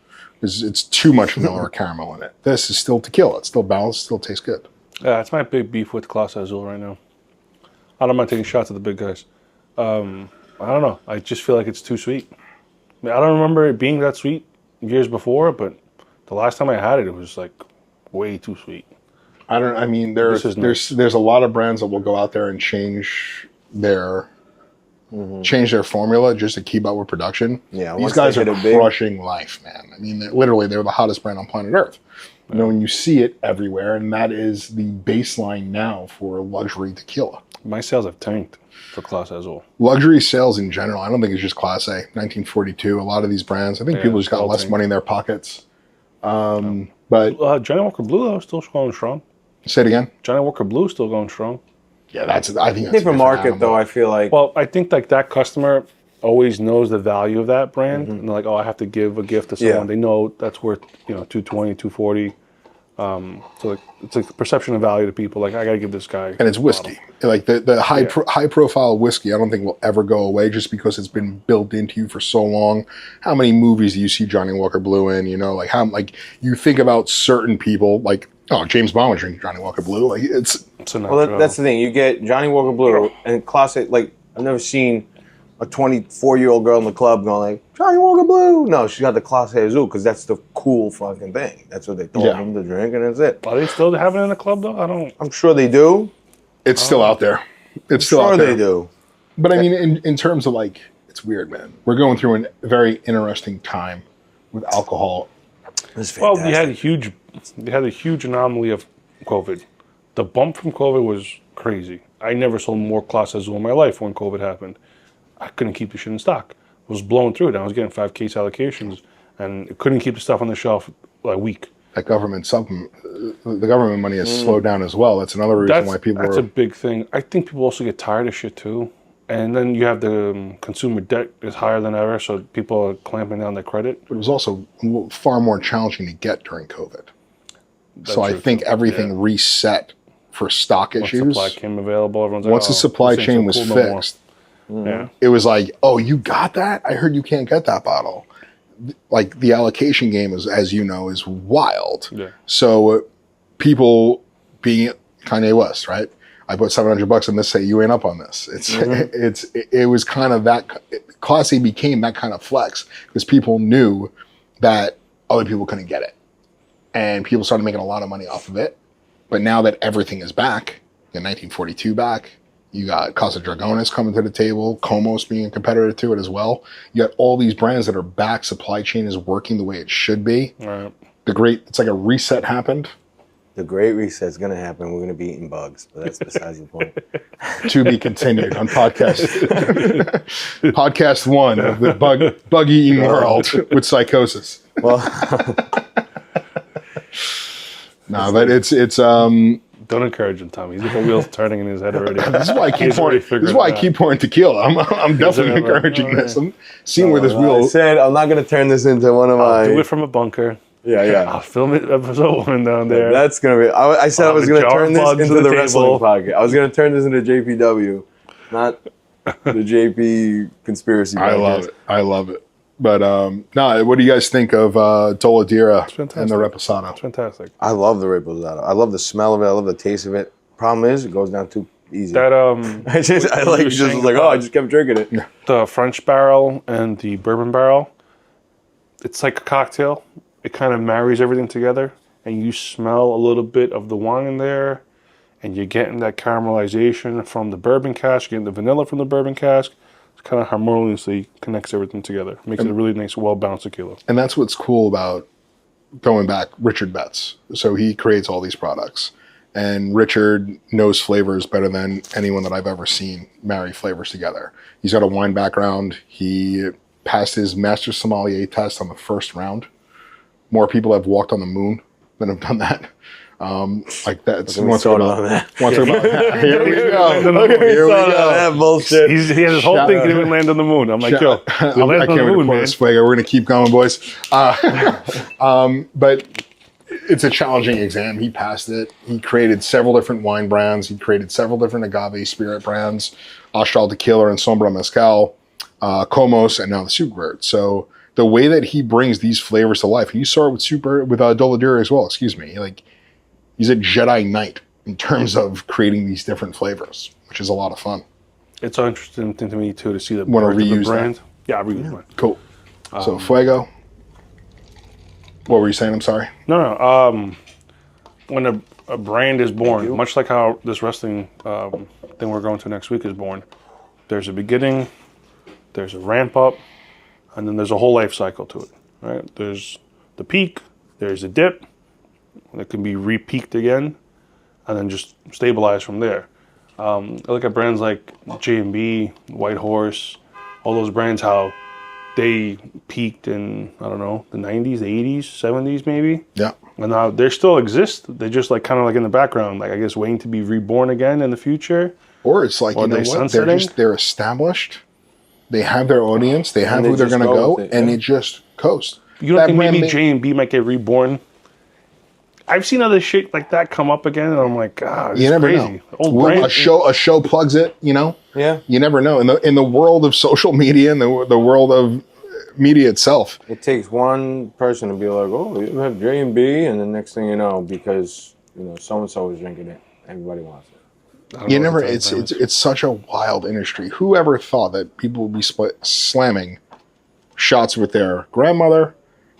It's too much vanilla or caramel in it. This is still tequila. It's still balanced. Still tastes good. Yeah, it's my big beef with Clase Azul right now. I don't mind taking shots at the big guys. I don't know. I just feel like it's too sweet. I mean, I don't remember it being that sweet years before, but the last time I had it, it was like way too sweet. There's a lot of brands that will go out there and change their formula just to keep up with production. Yeah, these guys are crushing life, man. I mean, they're the hottest brand on planet Earth. You know, and you see it everywhere, and that is the baseline now for luxury tequila. My sales have tanked for Clase Azul. Luxury sales in general, I don't think it's just Class A. 1942, a lot of these brands, I think people just got less money in their pockets. But Johnny Walker Blue, though, still going strong. Say it again. Johnny Walker Blue still going strong. Yeah, I think that's different market, though. I feel like. Well, I think like that customer always knows the value of that brand, and they're like, "Oh, I have to give a gift to someone." Yeah. They know that's worth $220, $240. So like, it's like the perception of value to people. Like, I gotta give this guy. And it's whiskey. Like the high profile whiskey, I don't think will ever go away just because it's been built into you for so long. How many movies do you see Johnny Walker Blue in? Like you think about certain people like. Oh, James Bond was drinking Johnny Walker Blue. Like that's the thing. You get Johnny Walker Blue and classic. Like I've never seen a 24-year-old girl in the club going like Johnny Walker Blue. No, she's got the Clase Azul because that's the cool fucking thing. That's what they told them to drink, and that's it. Are they still having it in the club though? I'm sure they do. It's still out there. It's still out there. They do. But I mean, in terms of like, it's weird, man. We're going through a very interesting time with alcohol. Well, we had a huge anomaly of COVID. The bump from COVID was crazy. I never sold more Clase Azul in my life when COVID happened. I couldn't keep the shit in stock. I was blowing through it. I was getting 5 case allocations, and couldn't keep the stuff on the shelf a week. That the government money has slowed down as well. That's another reason why people That's a big thing. I think people also get tired of shit too. And then you have the consumer debt is higher than ever, so people are clamping down their credit. But it was also far more challenging to get during COVID. So I think everything reset for stock issues. Once supply came available, everyone's like, once the supply chain was fixed, it was like, oh, you got that? I heard you can't get that bottle. Like the allocation game is, as you know, is wild. Yeah. So people being Kanye West, right? I put $700 in this. Say you ain't up on this. It was kind of that. Class A became that kind of flex because people knew that other people couldn't get it, and people started making a lot of money off of it. But now that everything is back, you got 1942 back. You got Casa Dragones coming to the table. Komos being a competitor to it as well. You got all these brands that are back. Supply chain is working the way it should be. Right. It's like a reset happened. The great reset's going to happen. We're going to be eating bugs, but that's besides the point. To be continued on podcast 1 of the bug eating world with psychosis. Well, no, but it's don't encourage him, Tommy. He's got the wheels turning in his head already. This is why I keep pouring tequila. I'm definitely encouraging this. I'm seeing where this wheel. I said I'm not going to turn this into one of my. Do it from a bunker. Yeah. I'll film it episode 1 down there. That's going to be. I said I was going to turn this into the wrestling podcast. I was going to turn this into JPW, not the JP conspiracy podcast. I love it. But what do you guys think of Doladira and the Reposado? It's fantastic. I love the Reposado. I love the smell of it. I love the taste of it. Problem is, it goes down too easy. That I just kept drinking it. The French barrel and the bourbon barrel. It's like a cocktail. It kind of marries everything together, and you smell a little bit of the wine in there, and you're getting that caramelization from the bourbon cask, you're getting the vanilla from the bourbon cask. It kind of harmoniously connects everything together. Makes it a really nice, well-balanced tequila. And that's what's cool about going back Richard Betts. So he creates all these products. And Richard knows flavors better than anyone that I've ever seen marry flavors together. He's got a wine background. He passed his master sommelier test on the first round. More people have walked on the moon than have done that. Like that's Once here we go. Here we go. That bullshit. He has his whole thing, he didn't land on the moon. I'm like, yo, I we landed on can't the wait to moon, pour man. this fuego. We're going to keep going, boys. But it's a challenging exam. He passed it. He created several different wine brands. He created several different agave spirit brands, Austral Tequila and Sombra Mezcal, Komos, and now the Superbird. So the way that he brings these flavors to life, and you saw it with Doladura as well, excuse me. Like, he's a Jedi Knight in terms of creating these different flavors, which is a lot of fun. It's an interesting thing to me, too, to see the Wanna birth of the reuse brand. Yeah, I'll reuse mine. Cool. So Fuego. What were you saying? I'm sorry. No. When a brand is born, much like how this wrestling thing we're going to next week is born, there's a beginning, there's a ramp up, and then there's a whole life cycle to it. Right? There's the peak, there's a dip, that can be re-peaked again, and then just stabilize from there. I look at brands like J&B, White Horse, all those brands, how they peaked in, I don't know, the 90s, the 80s, 70s maybe. Yeah. And now they still exist. They're just like kind of like in the background, like I guess waiting to be reborn again in the future. Or it's like, Or you know they what? sunsetting? They're established. They have their audience. They have And who they they're just going to go go, with it, and yeah. they just coast. You don't That think brand maybe may- J&B might get reborn? I've seen other shit like that come up again, and I'm like, God, it's You never crazy. know. Old Well, brand. a show plugs it. You know. Yeah. You never know. In the world of social media and the world of media itself, It takes one person to be like, oh, you have J&B, and the next thing you know, because, so-and-so is drinking it, everybody wants it. I don't you know never. what the It's time frame is. it's such a wild industry. Whoever thought that people would be slamming shots with their grandmother,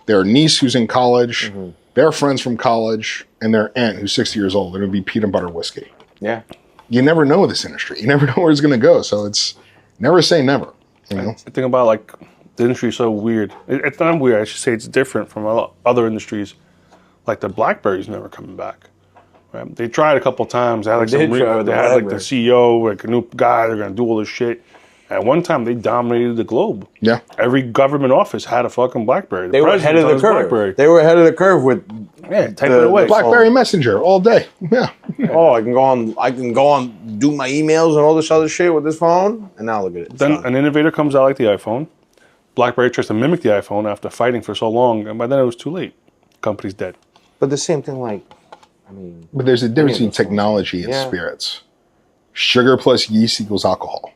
their niece who's in college, their friends from college, and their aunt who's 60 years old? They're going to be peanut butter whiskey. Yeah. You never know this industry. You never know where it's going to go. So it's never say never. You know. The thing about like the industry is so weird. It's not weird. I should say it's different from other industries. Like the BlackBerry's never coming back. Right? They tried a couple times. They had like They did try with they the had like the BlackBerry. CEO, like a new guy. They're gonna do all this shit. At one time, they dominated the globe. Yeah. Every government office had a fucking BlackBerry. They were ahead of the president's on his curve. BlackBerry. They were ahead of the curve with, Yeah, type the it away. BlackBerry Messenger all day. Yeah. oh, I can go on, do my emails and all this other shit with this phone, and now look at it. It's Then done. an innovator comes out like the iPhone. BlackBerry tries to mimic the iPhone after fighting for so long, and by then it was too late. Company's dead. But the same thing, But there's a difference between technology and Yeah. spirits. Sugar plus yeast equals alcohol.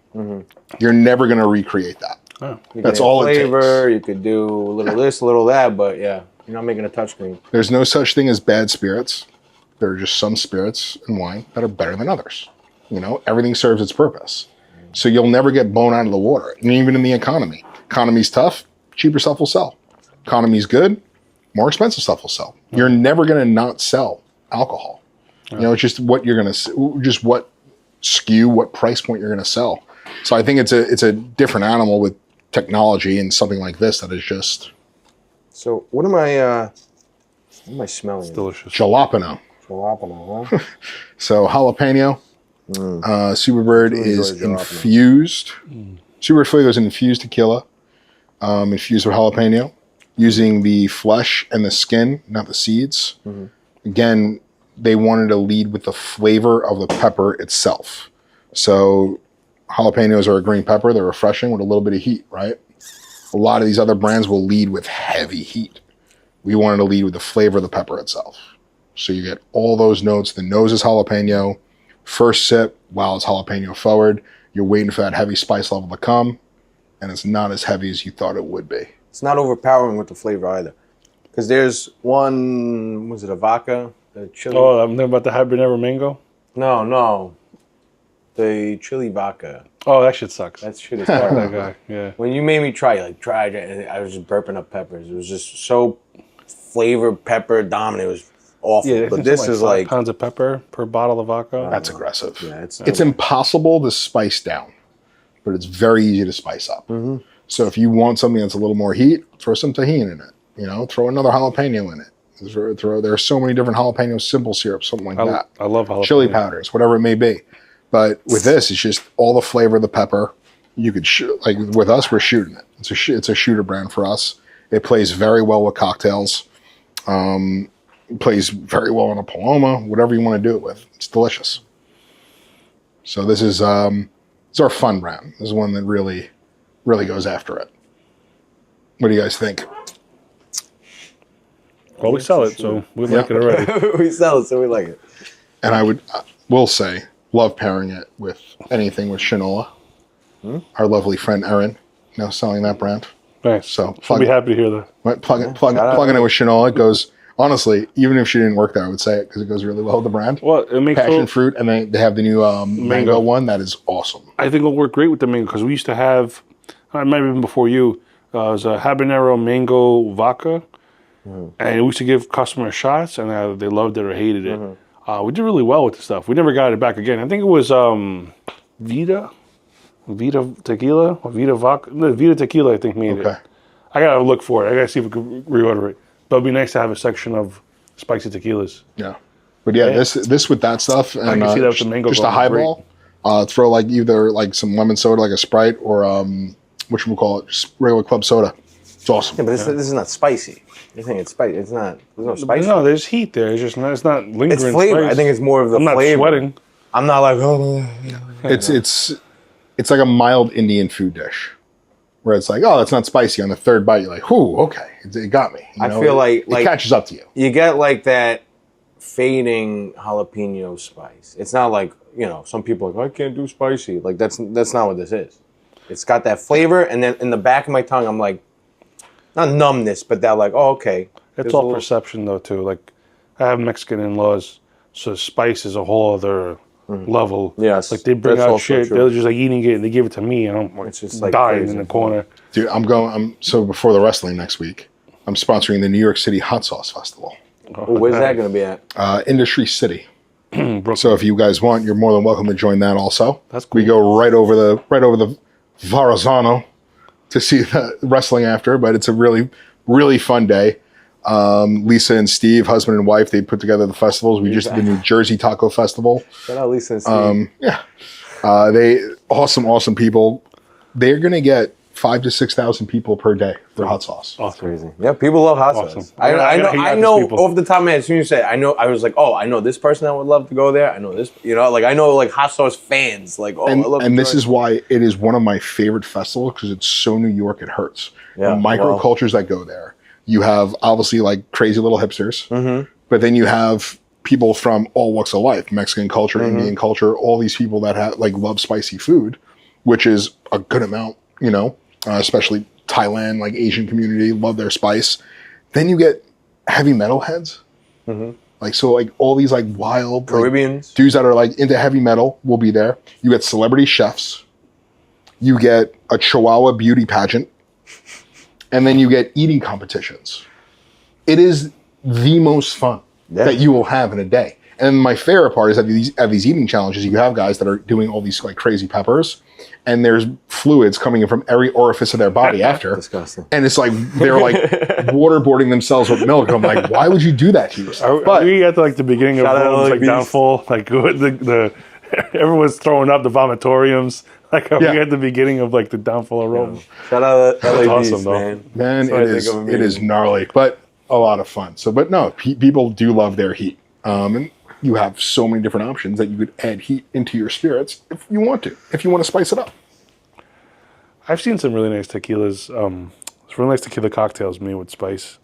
You're never going to recreate that. you That's can add all it flavor, you could do a little this, a little that, but yeah, you're not making a touchscreen. There's no such thing as bad spirits. There are just some spirits and wine that are better than others. Everything serves its purpose. So you'll never get blown out of the water. And even in the economy. Economy's tough, cheaper stuff will sell. Economy's good, more expensive stuff will sell. You're never going to not sell alcohol. It's just what you're going to, just what SKU, what price point you're going to sell. So I think it's a different animal with technology and something like this that is just So what am I smelling? Delicious. jalapeno. Jalapeno, huh? So jalapeno, Superbird Really is enjoy jalapeno. infused. Superbird Fuego is infused tequila, infused with jalapeno, using the flesh and the skin, not the seeds. Again, they wanted to lead with the flavor of the pepper itself. So jalapenos are a green pepper. They're refreshing with a little bit of heat, right? A lot of these other brands will lead with heavy heat. We wanted to lead with the flavor of the pepper itself. So you get all those notes. The nose is jalapeno. First sip, while it's jalapeno forward, you're waiting for that heavy spice level to come, and it's not as heavy as you thought it would be. It's not overpowering with the flavor either. Because there's one, was it a vodka? The chili? Oh, I'm thinking about the habanero mango. No. The chili vodka. Oh, that shit sucks. That shit is Fuck that horrible. guy. Yeah. When you made me try it, and I was just burping up peppers. It was just so flavor pepper dominant. It was awful. Yeah, but this is 5 like, pounds of pepper per bottle of vodka. That's aggressive. yeah, It's impossible to spice down, but it's very easy to spice up. So if you want something that's a little more heat, throw some tahini in it. Throw another jalapeno in it. There are so many different jalapeno simple syrups, something like that. I love jalapeno. Chili powders, whatever it may be. But with this, it's just all the flavor of the pepper. You could like with us, we're shooting it. It's a shooter brand for us. It plays very well with cocktails. It plays very well on a Paloma. Whatever you want to do it with, it's delicious. So this is it's our fun brand. This is one that really goes after it. What do you guys think? Well, we sell it, so we like it already. We sell it, so we like it. And I will say, love pairing it with anything with Shinola. Our lovely friend Erin now selling that brand. Nice. So I'll be happy to hear that. Plug it with Shinola. It goes, honestly, even if she didn't work there, I would say it because it goes really well with the brand. Well, it makes passion fruit, and they have the new mango one that is awesome. I think it'll work great with the mango because we used to have, it might have been before you, it was a habanero mango vodka, and we used to give customers shots, and they loved it or hated it. We did really well with the stuff. We never got it back again. I think it was Vita Tequila, or Vita Vodka. No, Vita Tequila, I think, made it. I gotta look for it. I gotta see if we can reorder it. But it'd be nice to have a section of spicy tequilas. Yeah, but this with that stuff, and I can see that with the mango. Just a highball. Throw like either like some lemon soda, like a Sprite, or whatchamacallit, just regular club soda. It's awesome. Yeah, but this is not spicy. You think it's spicy? It's not. There's no spice. No, there's heat there. It's just not. It's not lingering. It's flavor. Spice. I think it's more of the flavor. I'm not sweating. I'm not like It's like a mild Indian food dish, where it's like, oh, that's not spicy. On the third bite, you're like, whoo, okay, it got me. I feel like it catches up to you. You get like that fading jalapeno spice. It's not like, some people are like, I can't do spicy. Like that's not what this is. It's got that flavor, and then in the back of my tongue, I'm like, not numbness, but that like, oh, okay. It's all perception though too. Like I have Mexican in-laws, so spice is a whole other level. Yes, like they bring out shit. They're just like eating it, and they give it to me, and I'm it's just like dying crazy. in the corner. Dude, so before the wrestling next week, I'm sponsoring the New York City Hot Sauce Festival. Where's that going to be at? Industry City. So if you guys want, you're more than welcome to join that also. That's cool. We go right over the Verrazano to see the wrestling after, but it's a really, really fun day. Lisa and Steve, husband and wife, they put together the festivals. We just did the New Jersey Taco Festival. Shout out Lisa and Steve. They awesome people. They're gonna get 5,000 to 6,000 people per day for hot sauce. That's crazy. Yeah, people love hot sauce. I know off the top of my head, as soon as you said, I was like, oh, I know this person that would love to go there. I know this, I know like hot sauce fans. Like, oh, I love. And this is why it is one of my favorite festivals because it's so New York. It hurts. Yeah, the microcultures that go there. You have obviously like crazy little hipsters, but then you have people from all walks of life: Mexican culture, Indian culture, all these people that love spicy food, which is a good amount, especially Thailand, like Asian community, love their spice. Then you get heavy metal heads, like all these like wild Caribbeans dudes that are like into heavy metal will be there. You get celebrity chefs, you get a Chihuahua beauty pageant. And then you get eating competitions. It is the most fun that you will have in a day. And my favorite part is that these eating challenges, you have guys that are doing all these like crazy peppers, and there's fluids coming in from every orifice of their body after. Disgusting. And it's like they're like waterboarding themselves with milk. And I'm like, why would you do that to yourself? But we at like the beginning of Rome's like downfall, like the everyone's throwing up the vomitoriums. Like we at the beginning of like the downfall of Rome. Shout out LA awesome, Beast, man. Man, it is gnarly, but a lot of fun. So, but no, people do love their heat. And you have so many different options that you could add heat into your spirits if you want to spice it up. I've seen some really nice tequilas. It's really nice tequila cocktails made with spice,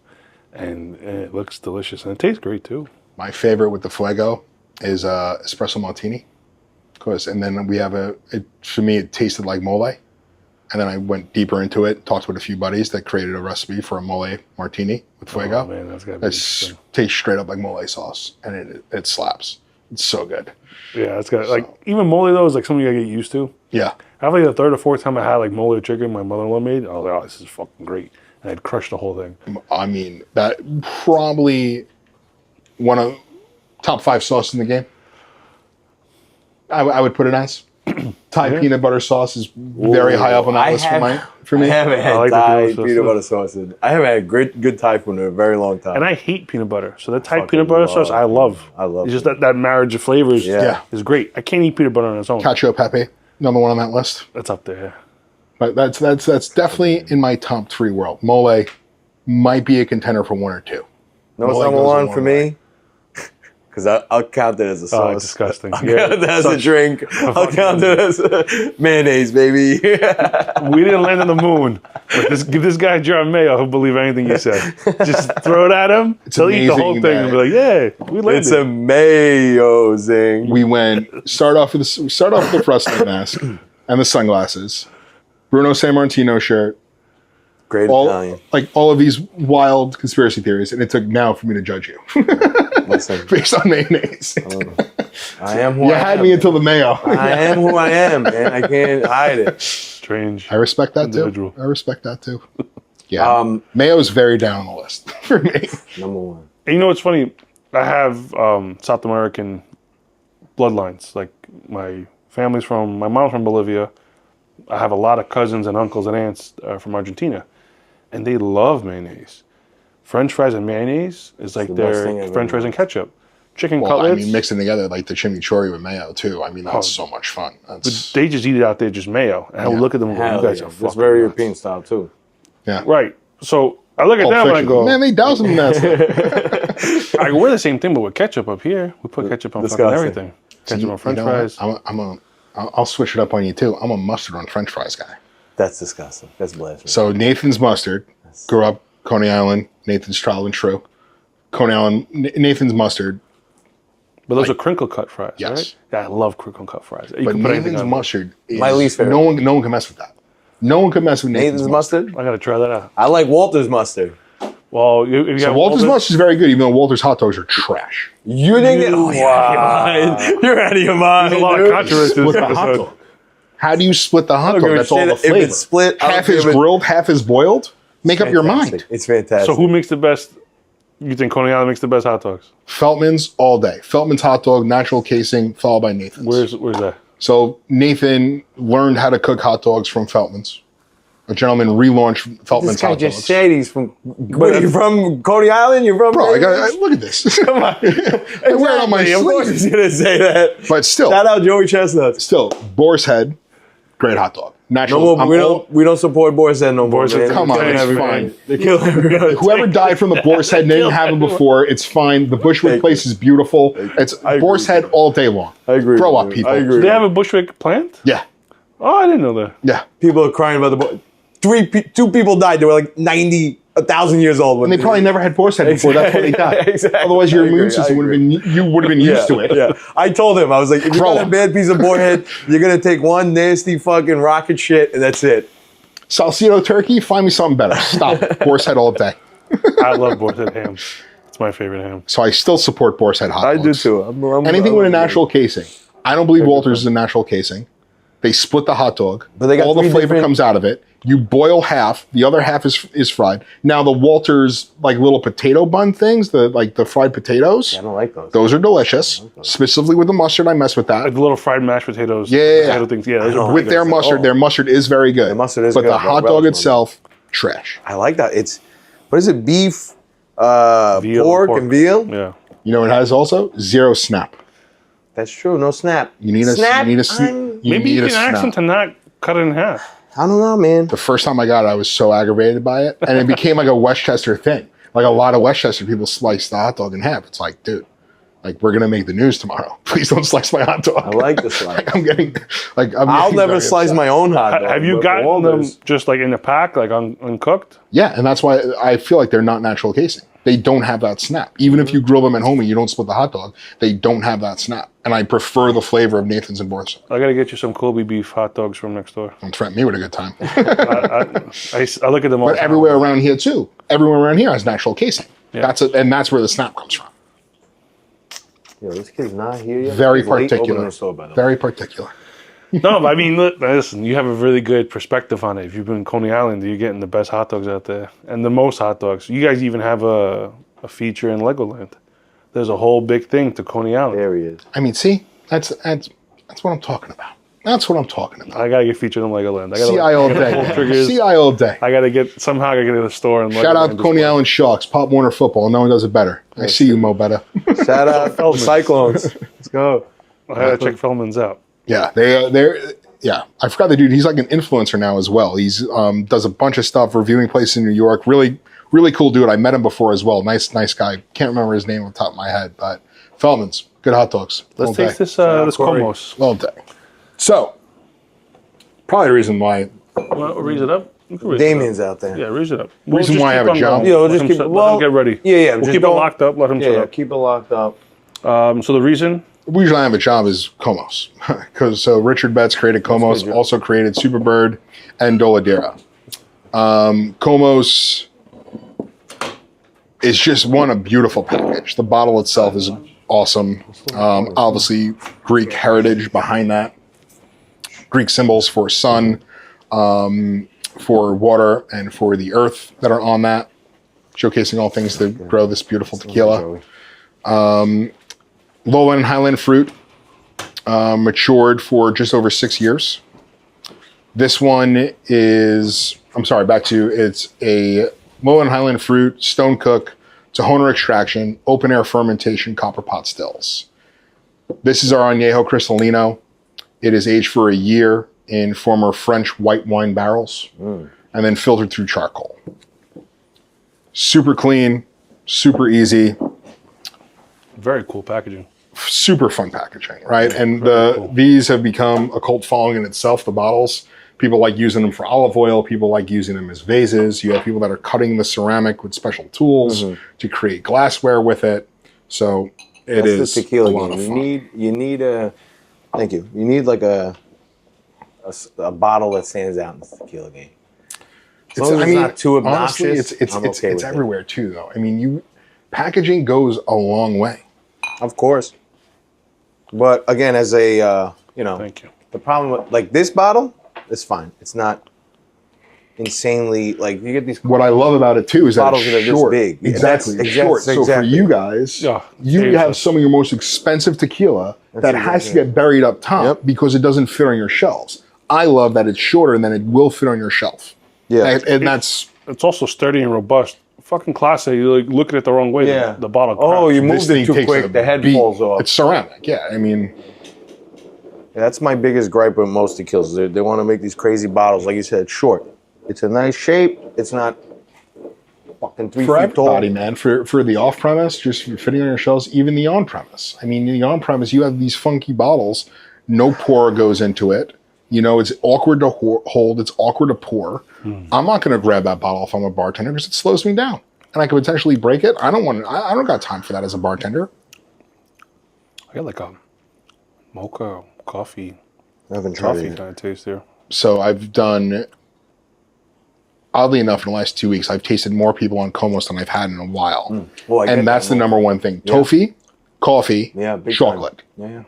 and it looks delicious, and it tastes great too. My favorite with the Fuego is espresso martini. And then we have for me, it tasted like mole. And then I went deeper into it, talked with a few buddies that created a recipe for a mole martini with Fuego. Oh, man, that's gotta be tastes straight up like mole sauce, and it slaps. It's so good. Yeah, it's got even mole though is like something you gotta get used to. Yeah. After like the third or fourth time I had like mole chicken my mother-in-law made, I was like, oh, this is fucking great. And I'd crush the whole thing. I mean, that probably one of top 5 sauces in the game. I would put it as. Thai peanut butter sauce is very high up on that list for me. I haven't had like the Thai peanut sauce, peanut butter sauce. I haven't had good Thai food in a very long time. And I hate peanut butter. So the Thai fucking peanut butter sauce, I love. I love It's just it. that marriage of flavors Yeah. is great. I can't eat peanut butter on its own. Cacio e pepe, number one on that list. That's up there. But that's definitely in my top 3 world. Mole might be a contender for 1 or 2. No, it's Mole number goes a one long for way. me. Because I'll count it as a Oh, sauce. disgusting. I'll count it as a drink. I'll count it as mayonnaise, baby. We didn't land on the moon. But give this guy John Mayo, he'll believe anything you say. Just throw it at him. He'll eat the whole amazing thing and be like, yeah, we landed. It's a mayo zing. We start off with the wrestling mask and the sunglasses. Bruno Sammartino shirt. Great Italian. All of these wild conspiracy theories, and it took now for me to judge you Listen, based on mayonnaise. I am who You I had am. me until the mayo. I am who I am, man. I can't hide it. Strange. I respect that Individual. too. I respect that too. Yeah, mayo's very down on the list for me. Number one. And you know what's funny? I have South American bloodlines. Like my mom's from Bolivia. I have a lot of cousins and uncles and aunts from Argentina, and they love mayonnaise. French fries and mayonnaise is like the best thing their ever. French fries and ketchup. Chicken Well, cutlets. I mean, mixing together like the chimichurri with mayo too. I mean, that's so much fun. That's They just eat it out there, just mayo. And I would look at them and go, Hell you guys yeah. are It's fucking very nuts. European style, too. yeah. Right. So I look at Pulp them and I Fiction. go, Man, they douse them in that stuff. we're the same thing, but with ketchup up here. We put ketchup on fucking Disgusting. everything. Ketchup on French You know fries. what? I'll switch it up on you too. I'm a mustard on French fries guy. That's disgusting. That's blasphemy. So Nathan's mustard. Grew up Coney Island. Nathan's trial and true. Coney Island. Nathan's mustard. But those are crinkle cut fries, Yes. right? Yeah, I love crinkle cut fries. You But can put anything Nathan's on. mustard is My least favorite. No one can mess with that. No one can mess with Nathan's, Nathan's mustard. mustard? I gotta try that out. I like Walter's mustard. Well, if you So got Walter's mustard is very good, even though Walter's hot dogs are trash. You think that? Oh, you're out of your mind. You're out of your mind. There's a lot dude. of controversy in Split this the hot episode. dog. How do you split the hot don't dog? give a That's all shit the if flavor. it's split. I don't Half is give a- grilled, half is boiled. Make up your mind. Fantastic. It's fantastic. So who makes the best? You think Coney Island makes the best hot dogs? Feltman's all day. Feltman's hot dog, natural casing, followed by Nathan's. Where's that? So Nathan learned how to cook hot dogs from Feltman's. A gentleman relaunched Feltman's This guy hot just dogs. said he's from. What, are you from Coney Island? You're from? Bro, look at this. Come on. I wear it on my Of course sleeve. he's gonna say that. But still, Shout out Joey Chestnuts. Boar's Head, great hot dog. No Natural. more. We don't support Boar's Head no more. Boar's Head, man. come on, They're it's killing fine. everybody. They're killing everybody. Whoever died from the Boar's Head didn't have it before. It's fine. The Bushwick place is beautiful. It's I Boar's agree. Head all day long. I agree. Grow with up, you. people. I agree. Do they have a Bushwick plant? Yeah, Oh, I didn't know that. yeah. People are crying about the boy. Two people died. They were like 90, 1,000 years old. And they probably never had Boar's Head before. That's why they died. Exactly. Otherwise, your I immune agree. system I would have been used to it. Yeah, I told him, I was like, if you Grow got a up. bad piece of boarhead, you're gonna take one nasty fucking rocket shit, and that's it. Salcedo turkey, find me something better. Stop it. Boar's Head all day. I love Boar's Head ham. It's my favorite ham. So I still support Boar's Head hot dogs. I do too. Anything with a natural casing. I don't believe Walters is a natural casing. They split the hot dog. But they got all the three flavor different- comes out of it. You boil half. The other half is fried. Now the Walters like little potato bun things, the fried potatoes. I don't like those. Those are delicious. Specifically with the mustard, I mess with that. Like the little fried mashed potatoes. Yeah. Potato things. Yeah, those are With good. their mustard, their mustard is very good. The mustard is but good. the hot Relish dog mustard. itself, trash. I like that. It's what is it? Beef, Veal, pork, and veal. Yeah. You know what it has also? Zero snap. That's true. No snap. You need a snap. You need Maybe you a can ask them snap. to not cut it in half. I don't know, man. The first time I got it, I was so aggravated by it. And it became like a Westchester thing. Like a lot of Westchester people slice the hot dog in half. It's like, dude, like we're going to make the news tomorrow. Please don't slice my hot dog. I like the slice. I'm getting, I'll getting never very slice upset. my own hot dog. Have you but gotten them Walters- just like in the pack, like uncooked? Yeah, and that's why I feel like they're not natural casing. They don't have that snap. Even if you grill them at home and you don't split the hot dog, they don't have that snap. And I prefer the flavor of Nathan's and Boar's. I gotta get you some Kobe beef hot dogs from next door. Don't threaten me with a good time. I look at them all. But the time. everywhere around here too. Everywhere around here has natural casing. Yeah. That's where the snap comes from. Yo, this kid's not here yet. Very He's late opening particular. the store, by the way. Very particular. No, but I mean, listen, you have a really good perspective on it. If you've been in Coney Island, you're getting the best hot dogs out there and the most hot dogs. You guys even have a feature in Legoland. There's a whole big thing to Coney Island. There he is. I mean, see, that's what I'm talking about. That's what I'm talking about. I gotta get featured in Legoland. I gotta CI all day. CI all day. I gotta get somehow. I gotta get to the store and shout out to Coney Island Sharks, Pop Warner football. No one does it better. I see you, Mo Betta. Shout out to Cyclones. Let's go. I gotta check Feldman's out. Yeah, they're. Yeah, I forgot the dude. He's like an influencer now as well. He's does a bunch of stuff, reviewing places in New York. Really, really cool dude. I met him before as well. Nice guy. Can't remember his name on the top of my head, but Feldman's good hot dogs. Let's taste this Komos. All day. So, probably the reason why. Well, raise it up. Damien's out there. Yeah, raise it up. Reason why I have a job. We'll just keep. Let him get ready. Yeah. We'll keep it locked up. Let him set up. Keep it locked up. So the reason. The reason I have a job is Komos. Because Richard Betts created Komos, also created Superbird and Doladera. Komos is just a beautiful package. The bottle itself is awesome. Obviously, Greek heritage behind that. Greek symbols for sun, for water, and for the earth that are on that. Showcasing all things that grow this beautiful tequila. Lowland and Highland fruit, matured for just over 6 years. This one is, it's a Lowland Highland fruit, stone cook, Tohono extraction, open air fermentation, copper pot stills. This is our Añejo Cristalino. It is aged for a year in former French white wine barrels and then filtered through charcoal. Super clean, super easy. Very cool packaging. Super fun packaging, right? And cool. These have become a cult following in itself, the bottles. People like using them for olive oil. People like using them as vases. You have people that are cutting the ceramic with special tools to create glassware with it. So That's the tequila a lot game. of fun. You need a, thank you. You need like a bottle that stands out in the tequila game. As long as it's not too obnoxious, honestly, it's everywhere too, though. I mean, packaging goes a long way. Of course. But again, as a, Thank you. the problem with, like, this bottle is fine. It's not insanely, like, you get these What I love about it too is that bottles that are it's short. this big. Exactly, That's it's short. So for exactly. you guys, you have some of your most expensive tequila that has to get buried up top because it doesn't fit on your shelves. I love that it's shorter and then it will fit on your shelf. Yeah. And that's... It's also sturdy and robust. Fucking classic. You're like looking at the wrong way. Yeah. The bottle. Oh, cracks. you This moved thing it too takes quick. a The head beat. falls off. It's ceramic. Yeah, I mean... That's my biggest gripe with most tequilas. They want to make these crazy bottles. Like you said, short. It's a nice shape. It's not fucking 3 For feet tall. everybody, man. For the off-premise, just fitting on your shelves, even the on-premise. I mean, the on-premise, you have these funky bottles. No pour goes into it. It's awkward to hold. It's awkward to pour. I'm not going to grab that bottle if I'm a bartender because it slows me down. And I could potentially break it. I don't got time for that as a bartender. I got like a mocha coffee. I haven't tried Coffee it. kind of taste there. So I've done, oddly enough, in the last 2 weeks, I've tasted more people on Komos than I've had in a while. Well, I get and that's that the number one thing. Toffee, coffee, big chocolate. time. Yeah.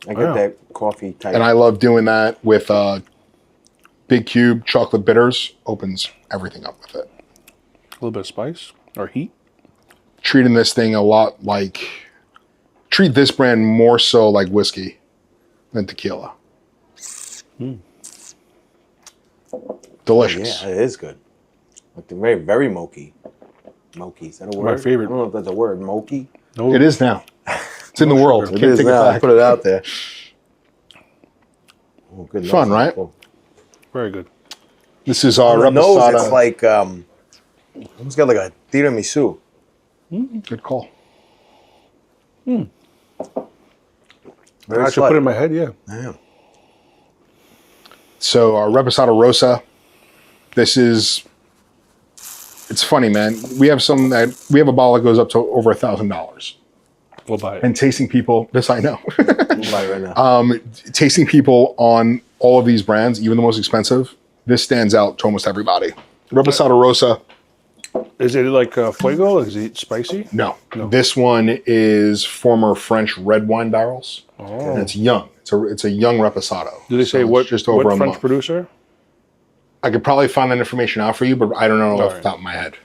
I get that coffee type. And I love doing that with Big Cube chocolate bitters. Opens everything up with it. A little bit of spice or heat. Treating this thing a lot like, treat this brand more so like whiskey than tequila. Delicious. Yeah, it is good. Like the very, very moky. Moky, is that a word? My favorite. I don't know if that's a word. Moky? No, It is now. It's in the world. It Can't is take now. it I back. put it out there. Oh, good Fun, nose. right? Cool. very good. This is our On the nose, reposado. it's like, almost got like a tiramisu. Good call. Very I should slight. put it in my head. Yeah. Yeah. So our Reposado Rosa. This is. It's funny, man. We have a bottle that goes up to over $1,000. We'll buy it. And tasting people. This I know. We'll buy it right now. Tasting people on all of these brands, even the most expensive. This stands out to almost everybody. Reposado Rosa. Is it like fuego? Is it spicy? No. This one is former French red wine barrels. Oh. And it's young. It's a young Reposado. Did they say So what? it's just over what a French month. producer? I could probably find that information out for you, but I don't know off the right. top of my head.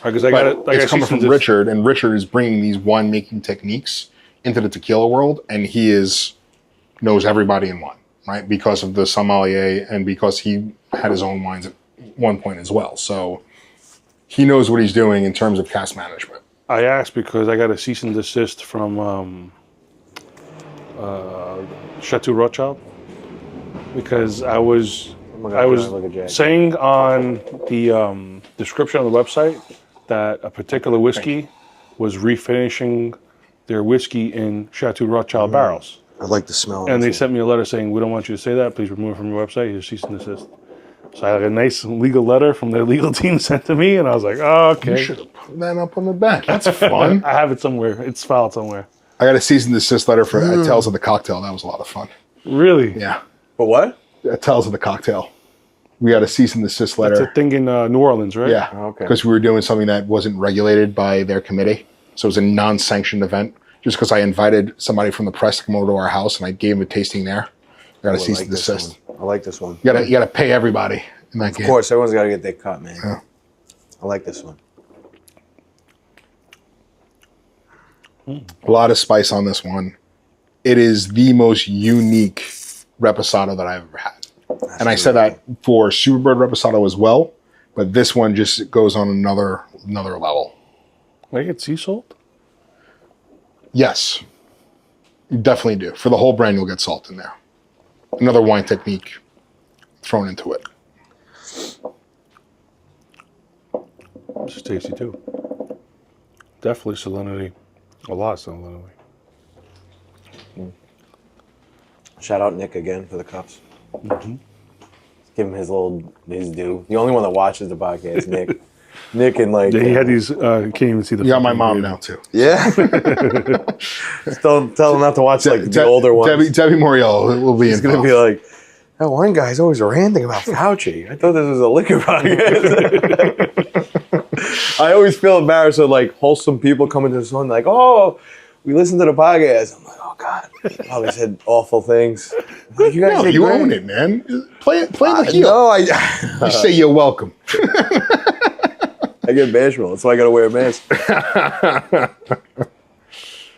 Because I But got it. Like it's coming from Richard, and Richard is bringing these winemaking techniques into the tequila world, and he knows everybody in wine. right? Because of the sommelier and because he had his own wines at one point as well. So he knows what he's doing in terms of cask management. I asked because I got a cease and desist from Chateau Rothschild because I was saying on the description on the website that a particular whiskey was refinishing their whiskey in Chateau Rothschild barrels. I like the smell. And they sent me a letter saying, we don't want you to say that. Please remove it from your website. Here's cease and desist. So I had a nice legal letter from their legal team sent to me, and I was like, oh, okay. You should have put that up on the back. That's fun. I have it somewhere. It's filed somewhere. I got a cease and desist letter for Tales of the Cocktail. That was a lot of fun. Really? Yeah. For what? Tales of the Cocktail. We got a cease and desist letter. It's a thing in New Orleans, right? Yeah. Oh, okay. Because we were doing something that wasn't regulated by their committee. So it was a non-sanctioned event. Just because I invited somebody from the press to come over to our house and I gave them a tasting there. I got a cease and desist. I like this one. You gotta pay everybody in that game. Of course, everyone's got to get their cut, man. Yeah. I like this one. A lot of spice on this one. It is the most unique reposado that I've ever had. And I said that for Superbird reposado as well, but this one just goes on another level. Can I get sea salt? Yes, you definitely do. For the whole brand, you'll get salt in there. Another wine technique thrown into it. This is tasty too. Definitely salinity. A lot of salinity. Shout out Nick again for the cups. Mm-hmm. Give him his due. The only one that watches the podcast, Nick. Nick and like... Yeah, he had these... can't even see the... You got my mom now, too. Yeah? Just don't tell him not to watch the older ones. Debbie Moriel will be He's going to be like, that one guy's always ranting about Fauci. I thought this was a liquor podcast. I always feel embarrassed when like wholesome people come into this one like, oh, we listened to the podcast. I'm like, oh, God. I always said awful things. Like, you guys you own it, man. Play the heel. No, You say you're welcome. I get bashful. That's why I got to wear a mask.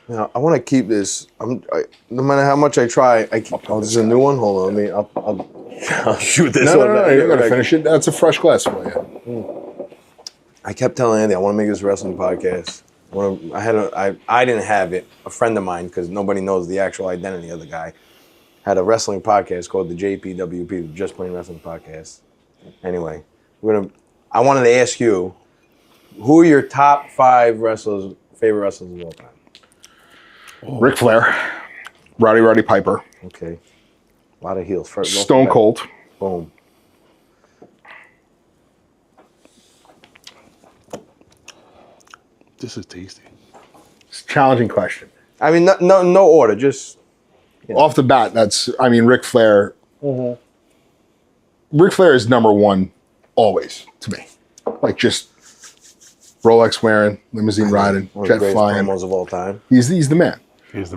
Now, I want to keep this. No matter how much I try, oh, this is a new one? Hold on. I'll shoot this one. No, you're going to finish it. That's a fresh glass for you. I kept telling Andy, I want to make this wrestling podcast. I didn't have it. A friend of mine, because nobody knows the actual identity of the guy, had a wrestling podcast called the JPWP, the Just Plain Wrestling Podcast. Anyway, I wanted to ask you, who are your top 5 favorite wrestlers of all time? Ric Flair, Roddy Piper. Okay. A lot of heels. Stone Cold. Boom. This is tasty. It's a challenging question. I mean, no order, just... Yeah. Off the bat, Ric Flair. Mm-hmm. Ric Flair is number 1 always to me. Like just Rolex wearing, limousine riding, jet flying. Promos of all time. He's the man. He's the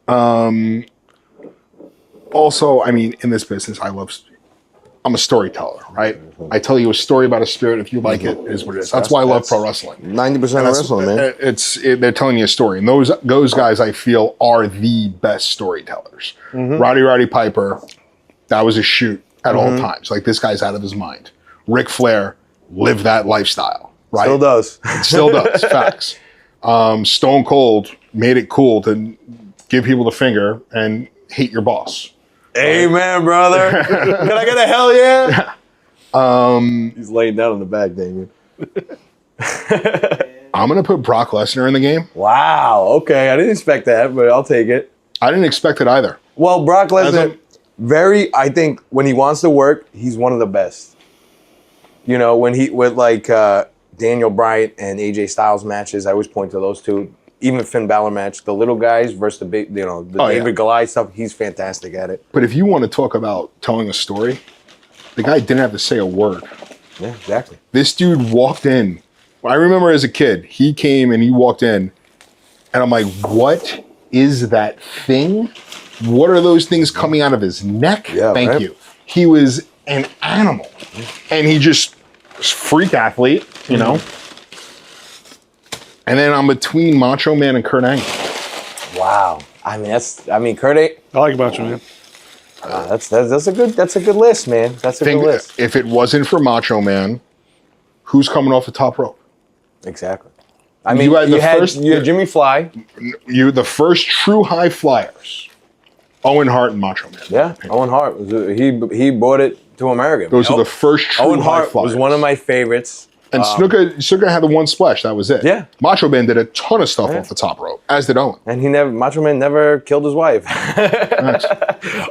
man. Also, I mean, in this business, I'm a storyteller, right? I tell you a story about a spirit. If you like it, is what it is. That's why I love pro wrestling. 90% of wrestling, man. They're telling you a story. And those guys, I feel, are the best storytellers. Mm-hmm. Roddy Piper, that was a shoot at all times. Like, this guy's out of his mind. Ric Flair lived that lifestyle, right? Still does. Facts. Stone Cold made it cool to give people the finger and hate your boss. Amen, brother. Can I get a hell yeah? He's laying down in the back, Damien. I'm going to put Brock Lesnar in the game. Wow. Okay. I didn't expect that, but I'll take it. I didn't expect it either. Well, Brock Lesnar, I think when he wants to work, he's one of the best. You know, with Daniel Bryan and AJ Styles matches, I always point to those two. Even Finn Balor match, the little guys versus the big, David Goliath stuff, he's fantastic at it. But if you want to talk about telling a story, the guy didn't have to say a word. Yeah, exactly. This dude walked in. I remember as a kid, he came and he walked in, and I'm like, what is that thing? What are those things coming out of his neck? Yeah, Thank you. He was an animal. And he just was a freak athlete, you know? And then I'm between Macho Man and Kurt Angle. Wow. Kurt Angle. I like Macho Man. That's a good list, man. That's a good list. If it wasn't for Macho Man, who's coming off the top rope? Exactly. I mean, you had Jimmy Fly. The first true high flyers. Owen Hart and Macho Man. Yeah, Owen Hart. He brought it to America. Those are the first true Owen high Hart flyers. was one of my favorites. And Snuka had the one splash. That was it. Yeah. Macho Man did a ton of stuff off the top rope, as did Owen. And Macho Man never killed his wife.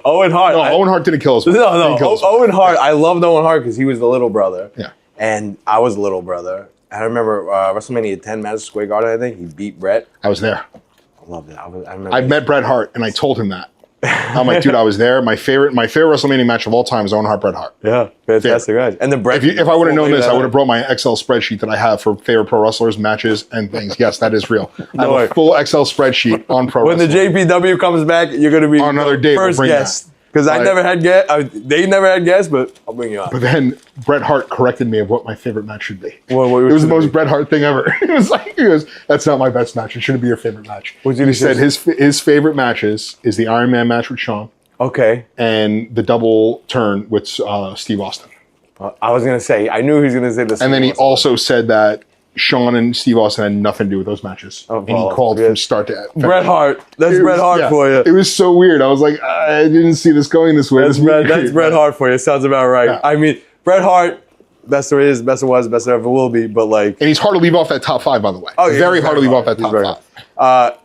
Owen Hart. No, Owen Hart didn't kill his wife. No. Owen Hart. I loved Owen Hart because he was the little brother. Yeah. And I was the little brother. I remember WrestleMania 10, Madison Square Garden, I think. He beat Bret. I was there. I loved it. I remember. I met Bret Hart, and I told him that. I'm like, dude, I was there. My favorite WrestleMania match of all time is Owen Hart, Bret Hart. Yeah, fantastic match. And the Bret. If I would have known this, I would have brought my Excel spreadsheet that I have for favorite pro wrestlers, matches, and things. Yes, that is real. I have a full Excel spreadsheet on pro wrestling. When the JPW comes back, you're going to be on another date. First guest. Because I never had guests. They never had guests, but I'll bring you on. But then Bret Hart corrected me of what my favorite match should be. What it was the most Bret Hart thing ever. He goes, "That's not my best match. It shouldn't be your favorite match." He said his favorite matches is the Iron Man match with Shawn. Okay. And the double turn with Steve Austin. I was going to say, I knew he was going to say this. And then he also said that Shawn and Steve Austin had nothing to do with those matches. And he called from start to end. Bret Hart. That's Bret Hart for you. It was so weird. I was like, I didn't see this going this way. That's Bret Hart for you. Sounds about right. Yeah. I mean, Bret Hart, best there is, best there was, best there ever will be, but like... And he's hard to leave off that top five, by the way. Oh, yeah, very hard to leave off that top five.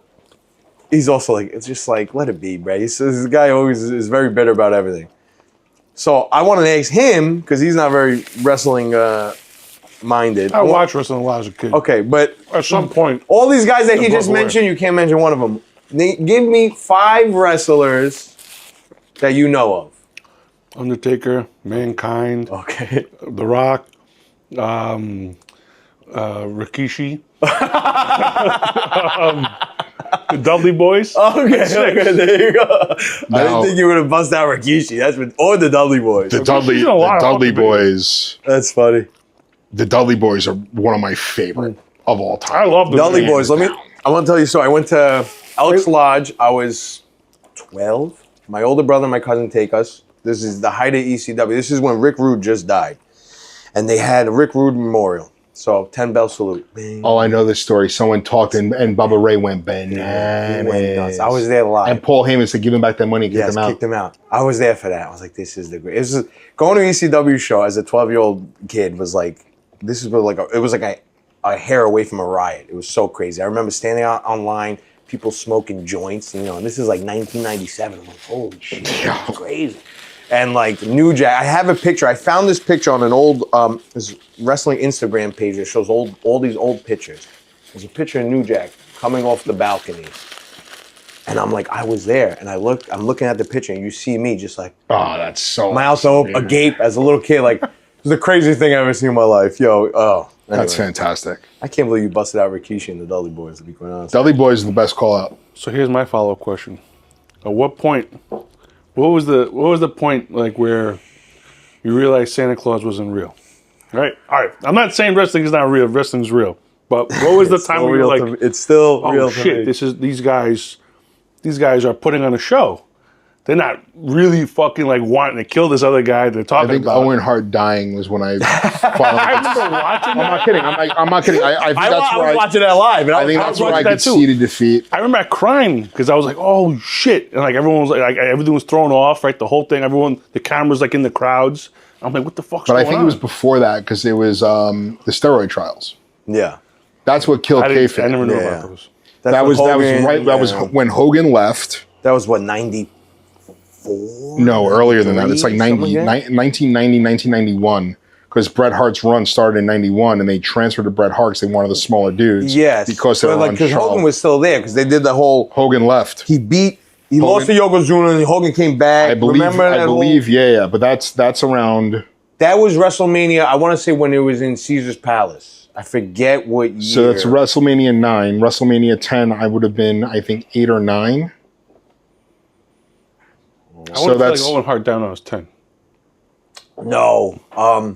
He's also like, it's just like, let it be, Bret. This guy always is very bitter about everything. So I wanted to ask him, because he's not very wrestling minded. I watched wrestling a lot as a kid. Okay, but at some point, all these guys that he just mentioned, you can't mention one of them. Give me 5 wrestlers that you know of. Undertaker, Mankind, okay, The Rock, Rikishi, the Dudley Boys. Okay, there you go. I didn't think you were gonna bust out Rikishi. Or the Dudley Boys. The Dudley Boys. That's funny. The Dudley Boys are one of my favorite of all time. I love the Dudley Boys. I want to tell you a story. I went to Elks Lodge. I was 12. My older brother and my cousin take us. This is the height of ECW. This is when Rick Rude just died. And they had a Rick Rude memorial. So 10 bell salute. Bing. Oh, I know this story. Someone talked and Bubba Ray went bananas. I was there live. And Paul Heyman said, give him back that money, kicked him out. I was there for that. I was like, this is the great. Going to an ECW show as a 12-year-old kid was like, it was like a hair away from a riot. It was so crazy. I remember standing out online, people smoking joints, and this is like 1997. I'm like, holy shit, that's crazy. And like New Jack, I have a picture. I found this picture on an old this wrestling Instagram page that shows all these old pictures. There's a picture of New Jack coming off the balcony. And I'm like, I was there. And I'm looking at the picture, and you see me just like, oh, that's so mouth open, agape as a little kid. Like, it's the craziest thing I've ever seen in my life. Anyway. That's fantastic. I can't believe you busted out Rikishi and the Dudley Boys, to be quite honest. Dudley Boys is the best call out. So here's my follow-up question. At what point, what was the point like where you realized Santa Claus wasn't real? Right? All right. I'm not saying wrestling is not real. Wrestling's real. But what was the time where you're like, it's still real oh shit, these guys are putting on a show. They're not really fucking like wanting to kill this other guy they're talking about. I think Owen Hart dying was when I finally... I remember watching I'm not kidding. I'm not kidding. I think that's where I was watching that live. I think that's where I could see the defeat. I remember crying because I was like, oh shit. And like everyone was like everything was thrown off, right? The whole thing, the camera's like in the crowds. I'm like, what the fuck's going on? But I think it was before that because it was the steroid trials. Yeah. That's what killed kayfabe. I never knew about those. That was when Hogan left. That was what, 94? No, earlier than that. It's like 1990, 1991. Because Bret Hart's run started in 91 and they transferred to Bret Hart because they wanted the smaller dudes. Yes. Because Hogan was still there because they did the whole... Hogan left. He lost to Yokozuna and Hogan came back. I believe, yeah. But that's around... That was WrestleMania, I want to say when it was in Caesar's Palace. I forget what year. So that's WrestleMania 9. WrestleMania 10, I would have been, I think, 8 or 9. I want to feel like Owen Hart down when I was 10. No. I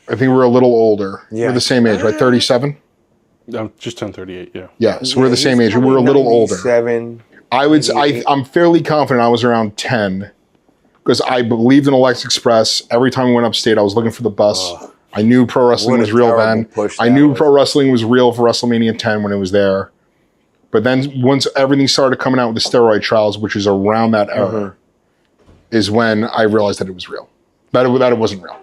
think we're a little older. Yeah. We're the same age, right? 37? I'm just turned 38, yeah. Yeah, so we're the same age. We're a little older. 7. I'm fairly confident I was around 10 because I believed in Alex Express. Every time we went upstate, I was looking for the bus. I knew pro wrestling was real then. I knew pro wrestling was real for WrestleMania 10 when it was there. But then once everything started coming out with the steroid trials, which is around that era, is when I realized that it was real. That it wasn't real.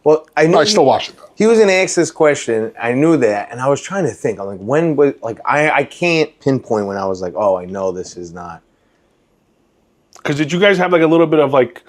Well, I knew I still watch it though. He was gonna ask this question. I knew that, and I was trying to think. I'm like, when was I can't pinpoint when I was like, oh, I know this is not. Because did you guys have like a little bit of like?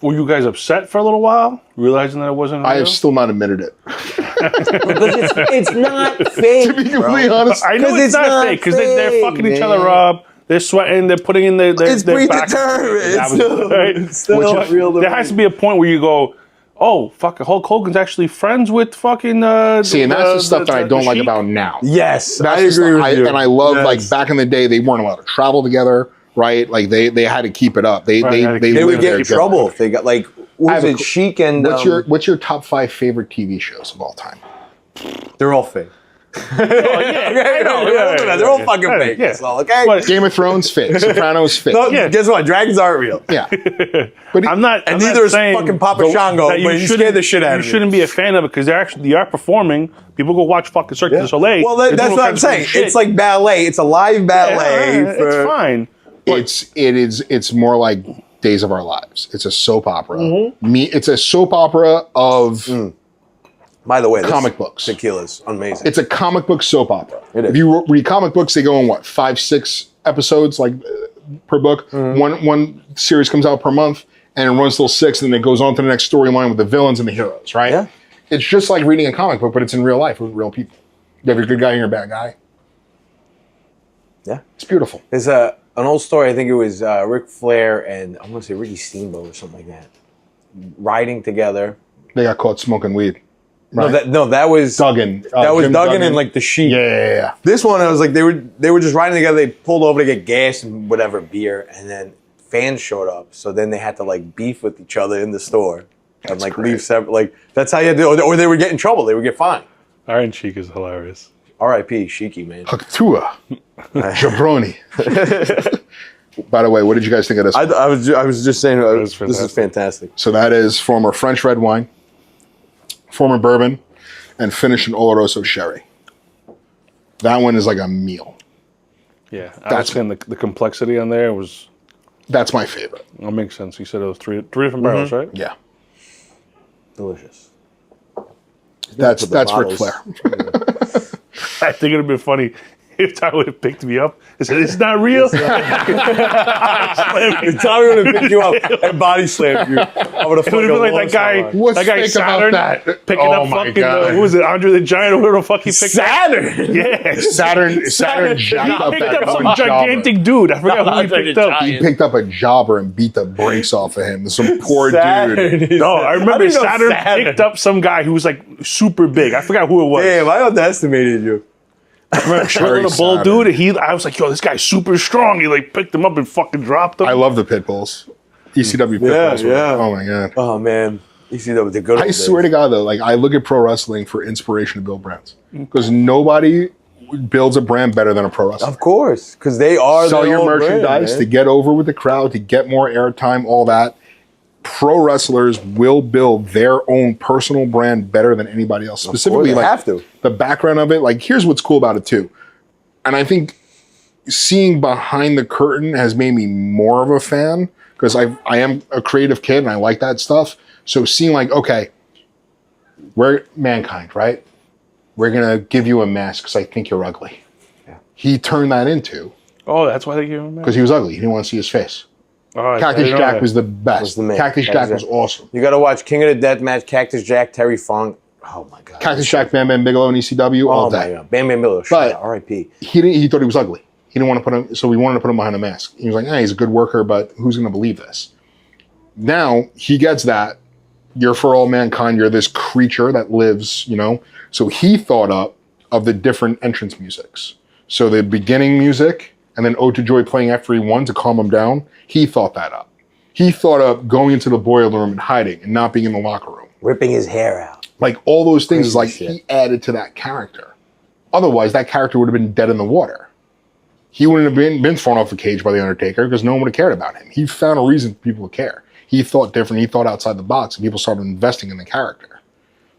Were you guys upset for a little while, realizing that it wasn't real? I have still not admitted it. Because it's not fake. To be completely honest, I know it's not fake because they're fucking each other up. They're sweating. They're putting in their It's back. predetermined. It's still not real. There has to be a point where you go, oh, fuck, Hulk Hogan's actually friends with fucking... See, and that's the stuff that I don't like about now. Yes, that's I agree with you. And I love, like, back in the day, they weren't allowed to travel together, right? Like, they had to keep it up. They would get in trouble if they got, like, what was it, Sheik and... What's your top 5 favorite TV shows of all time? They're all fake. They're all fucking fake. Yeah. So, okay? But Game of Thrones fake. Sopranos fake. No, guess what? Dragons aren't real. Yeah. But I'm not. And neither is fucking Papa Shango, but you scared the shit out of me. You shouldn't be a fan of it because they are performing. People go watch fucking Cirque du Soleil. Well, that's what I'm saying. It's like ballet. It's a live ballet. It's fine. It's more like Days of Our Lives. It's a soap opera. It's a soap opera of... By the way, comic books. Tequila's amazing. It's a comic book soap opera. It is. If you read comic books, they go in 5-6 episodes like per book. One series comes out per month, and it runs till 6, and then it goes on to the next storyline with the villains and the heroes. Right? Yeah. It's just like reading a comic book, but it's in real life with real people. You have your good guy and your bad guy. Yeah, it's beautiful. There's an old story. I think it was Ric Flair and I'm going to say Ricky Steamboat or something like that, riding together. They got caught smoking weed. Right. No, that was Duggan. That was Duggan and like the Sheik. Yeah. This one, I was like, they were just riding together. They pulled over to get gas and whatever beer, and then fans showed up. So then they had to like beef with each other in the store and like leave separate. Like that's how you had to, or they would get in trouble. They would get fined. Iron Sheik is hilarious. R.I.P. Sheiky, man. Haktua. Jabroni. By the way, what did you guys think of this? I was just saying this is fantastic. So that is former French red wine, former bourbon, and finished in Oloroso sherry. That one is like a meal. Yeah, that's saying the complexity on there was. That's my favorite. That makes sense. You said it was three different barrels, right? Yeah, delicious. That's Ric Flair. I think it'd have been funny if Ty would have picked me up and said, "It's not real." If Tommy would have picked you up and body slammed you, I would have fucking been like that guy Saturn picking up fucking who was it, Andre the Giant or whatever the fuck he picked Saturn. up. Yeah, Saturn jacked up that some gigantic dude. I forgot who he picked up. He picked up a jobber and beat the brakes off of him. Some poor dude. No, I remember Saturn picked up some guy who was like super big. I forgot who it was. Damn, I underestimated you. I remember short little bull dude. I was like, yo, this guy's super strong. He like picked him up and fucking dropped him. I love the pit bulls. ECW pit bulls. Yeah. Oh my god. Oh man. ECW, the good old days. swear to God though, like I look at pro wrestling for inspiration to build brands because nobody builds a brand better than a pro wrestler. Of course, because they are sell your merchandise brand, to get over with the crowd, to get more airtime, all that. Pro wrestlers will build their own personal brand better than anybody else. Specifically, they like have to. The background of it. Like, here's what's cool about it too, and I think seeing behind the curtain has made me more of a fan because I am a creative kid and I like that stuff. So seeing like, okay, we're Mankind, right? We're gonna give you a mask because I think you're ugly. Yeah. He turned that into. Oh, that's why they gave him a mask? Because he was ugly. He didn't want to see his face. Oh, Cactus Jack was the best. Cactus Jack was awesome. You got to watch King of the Death Match, Cactus Jack, Terry Funk. Oh my God. Cactus Jack, Bam Bam Bigelow, and ECW all day. Oh my God. Bam Bam Bigelow. But R.I.P. He thought he was ugly. He didn't want to put him, so we wanted to put him behind a mask. He was like, he's a good worker, but who's going to believe this? Now he gets that. You're for all mankind. You're this creature that lives, So he thought up of the different entrance musics. So the beginning music, and then Ode to Joy playing after he won to calm him down. He thought that up. He thought up going into the boiler room and hiding and not being in the locker room. Ripping his hair out. Like all those things, Crazy like shit. He added to that character. Otherwise, that character would have been dead in the water. He wouldn't have been thrown off the cage by The Undertaker because no one would have cared about him. He found a reason for people to care. He thought different. He thought outside the box, and people started investing in the character.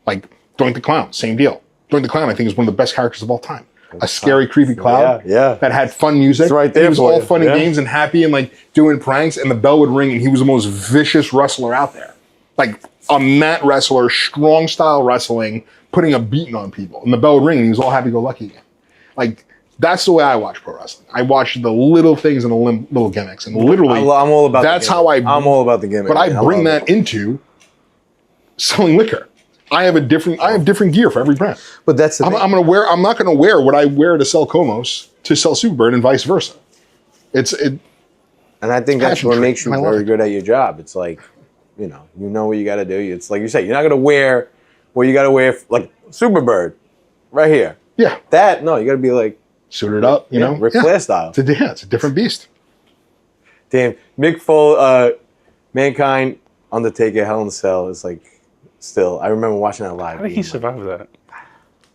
Like Doink the Clown, same deal. Doink the Clown, I think, is one of the best characters of all time. A scary, creepy clown that had fun music. It's right there. It was all fun and games and happy and like doing pranks, and the bell would ring, and he was the most vicious wrestler out there. Like a mat wrestler, strong style wrestling, putting a beating on people, and the bell would ring, and he was all happy-go-lucky again. Like that's the way I watch pro wrestling. I watch the little things and the little gimmicks, and literally, I'm all about. That's how I'm all about the gimmick. But I bring that into selling liquor. I have different gear for every brand. But that's the thing. I'm not gonna wear what I wear to sell Komos to sell Superbird, and vice versa. And I think that's what makes you very good at your job. It's like, you know what you got to do. It's like you said, you're not gonna wear what you got to wear, like Superbird, right here. Yeah. You got to be like suited up, you know, Ric Flair style. It's a different beast. Damn, Mick Foley, Mankind, Undertaker, Hell in a Cell is like. Still, I remember watching that live. How did he survive that?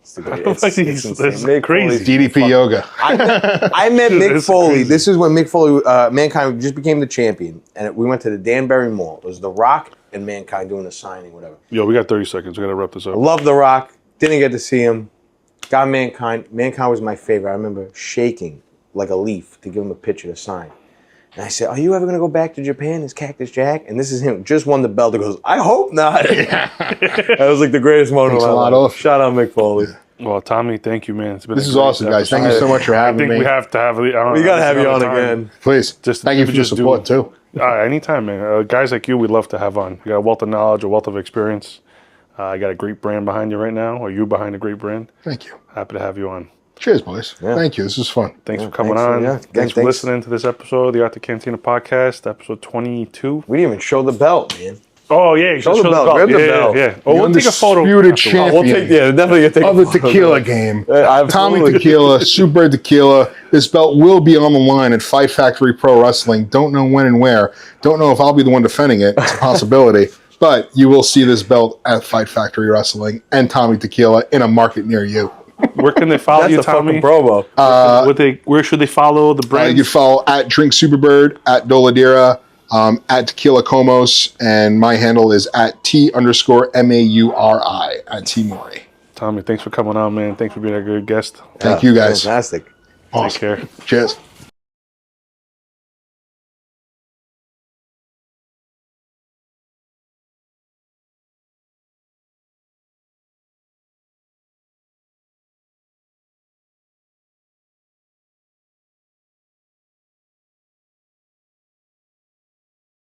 It's insane. Crazy. DDP yoga. I met Mick Foley. Crazy. This is when Mick Foley, Mankind just became the champion. And we went to the Danbury Mall. It was The Rock and Mankind doing a signing, whatever. Yo, we got 30 seconds. We got to wrap this up. I love The Rock. Didn't get to see him. Got Mankind. Mankind was my favorite. I remember shaking like a leaf to give him a picture to sign. And I said, are you ever going to go back to Japan as Cactus Jack? And this is him. Just won the belt. He goes, I hope not. That was like the greatest moment of my life. Shout out Mick Foley. Well, Tommy, thank you, man. This is awesome, guys. Thank you so much for having me. I think we have to have. We got to have you on again. Please. Thank you for your support, too. Anytime, man. Guys like you, we'd love to have on. You got a wealth of knowledge, a wealth of experience. I got a great brand behind you right now, or you behind a great brand. Thank you. Happy to have you on. Cheers, boys. Yeah. Thank you. This was fun. Thanks for coming on. Thanks for listening to this episode of the Arthur Cantina Podcast, episode 22. We didn't even show the belt, man. Oh, yeah. Show the belt. Grab the belt. Yeah. Oh, we'll take a photo. Champion definitely take of the tequila game. Tommy Tequila, Superbird Tequila. This belt will be on the line at Fight Factory Pro Wrestling. Don't know when and where. Don't know if I'll be the one defending it. It's a possibility. But you will see this belt at Fight Factory Wrestling and Tommy Tequila in a market near you. Where can they follow you, Tommy? Promo. Where should they follow the brand? You can follow at Drink Superbird, at Doladera, at Tequila Komos, and my handle is at T_MAURI, at T Mori. Tommy, thanks for coming on, man. Thanks for being a good guest. Thank you, guys. Fantastic. Awesome. Take care. Cheers.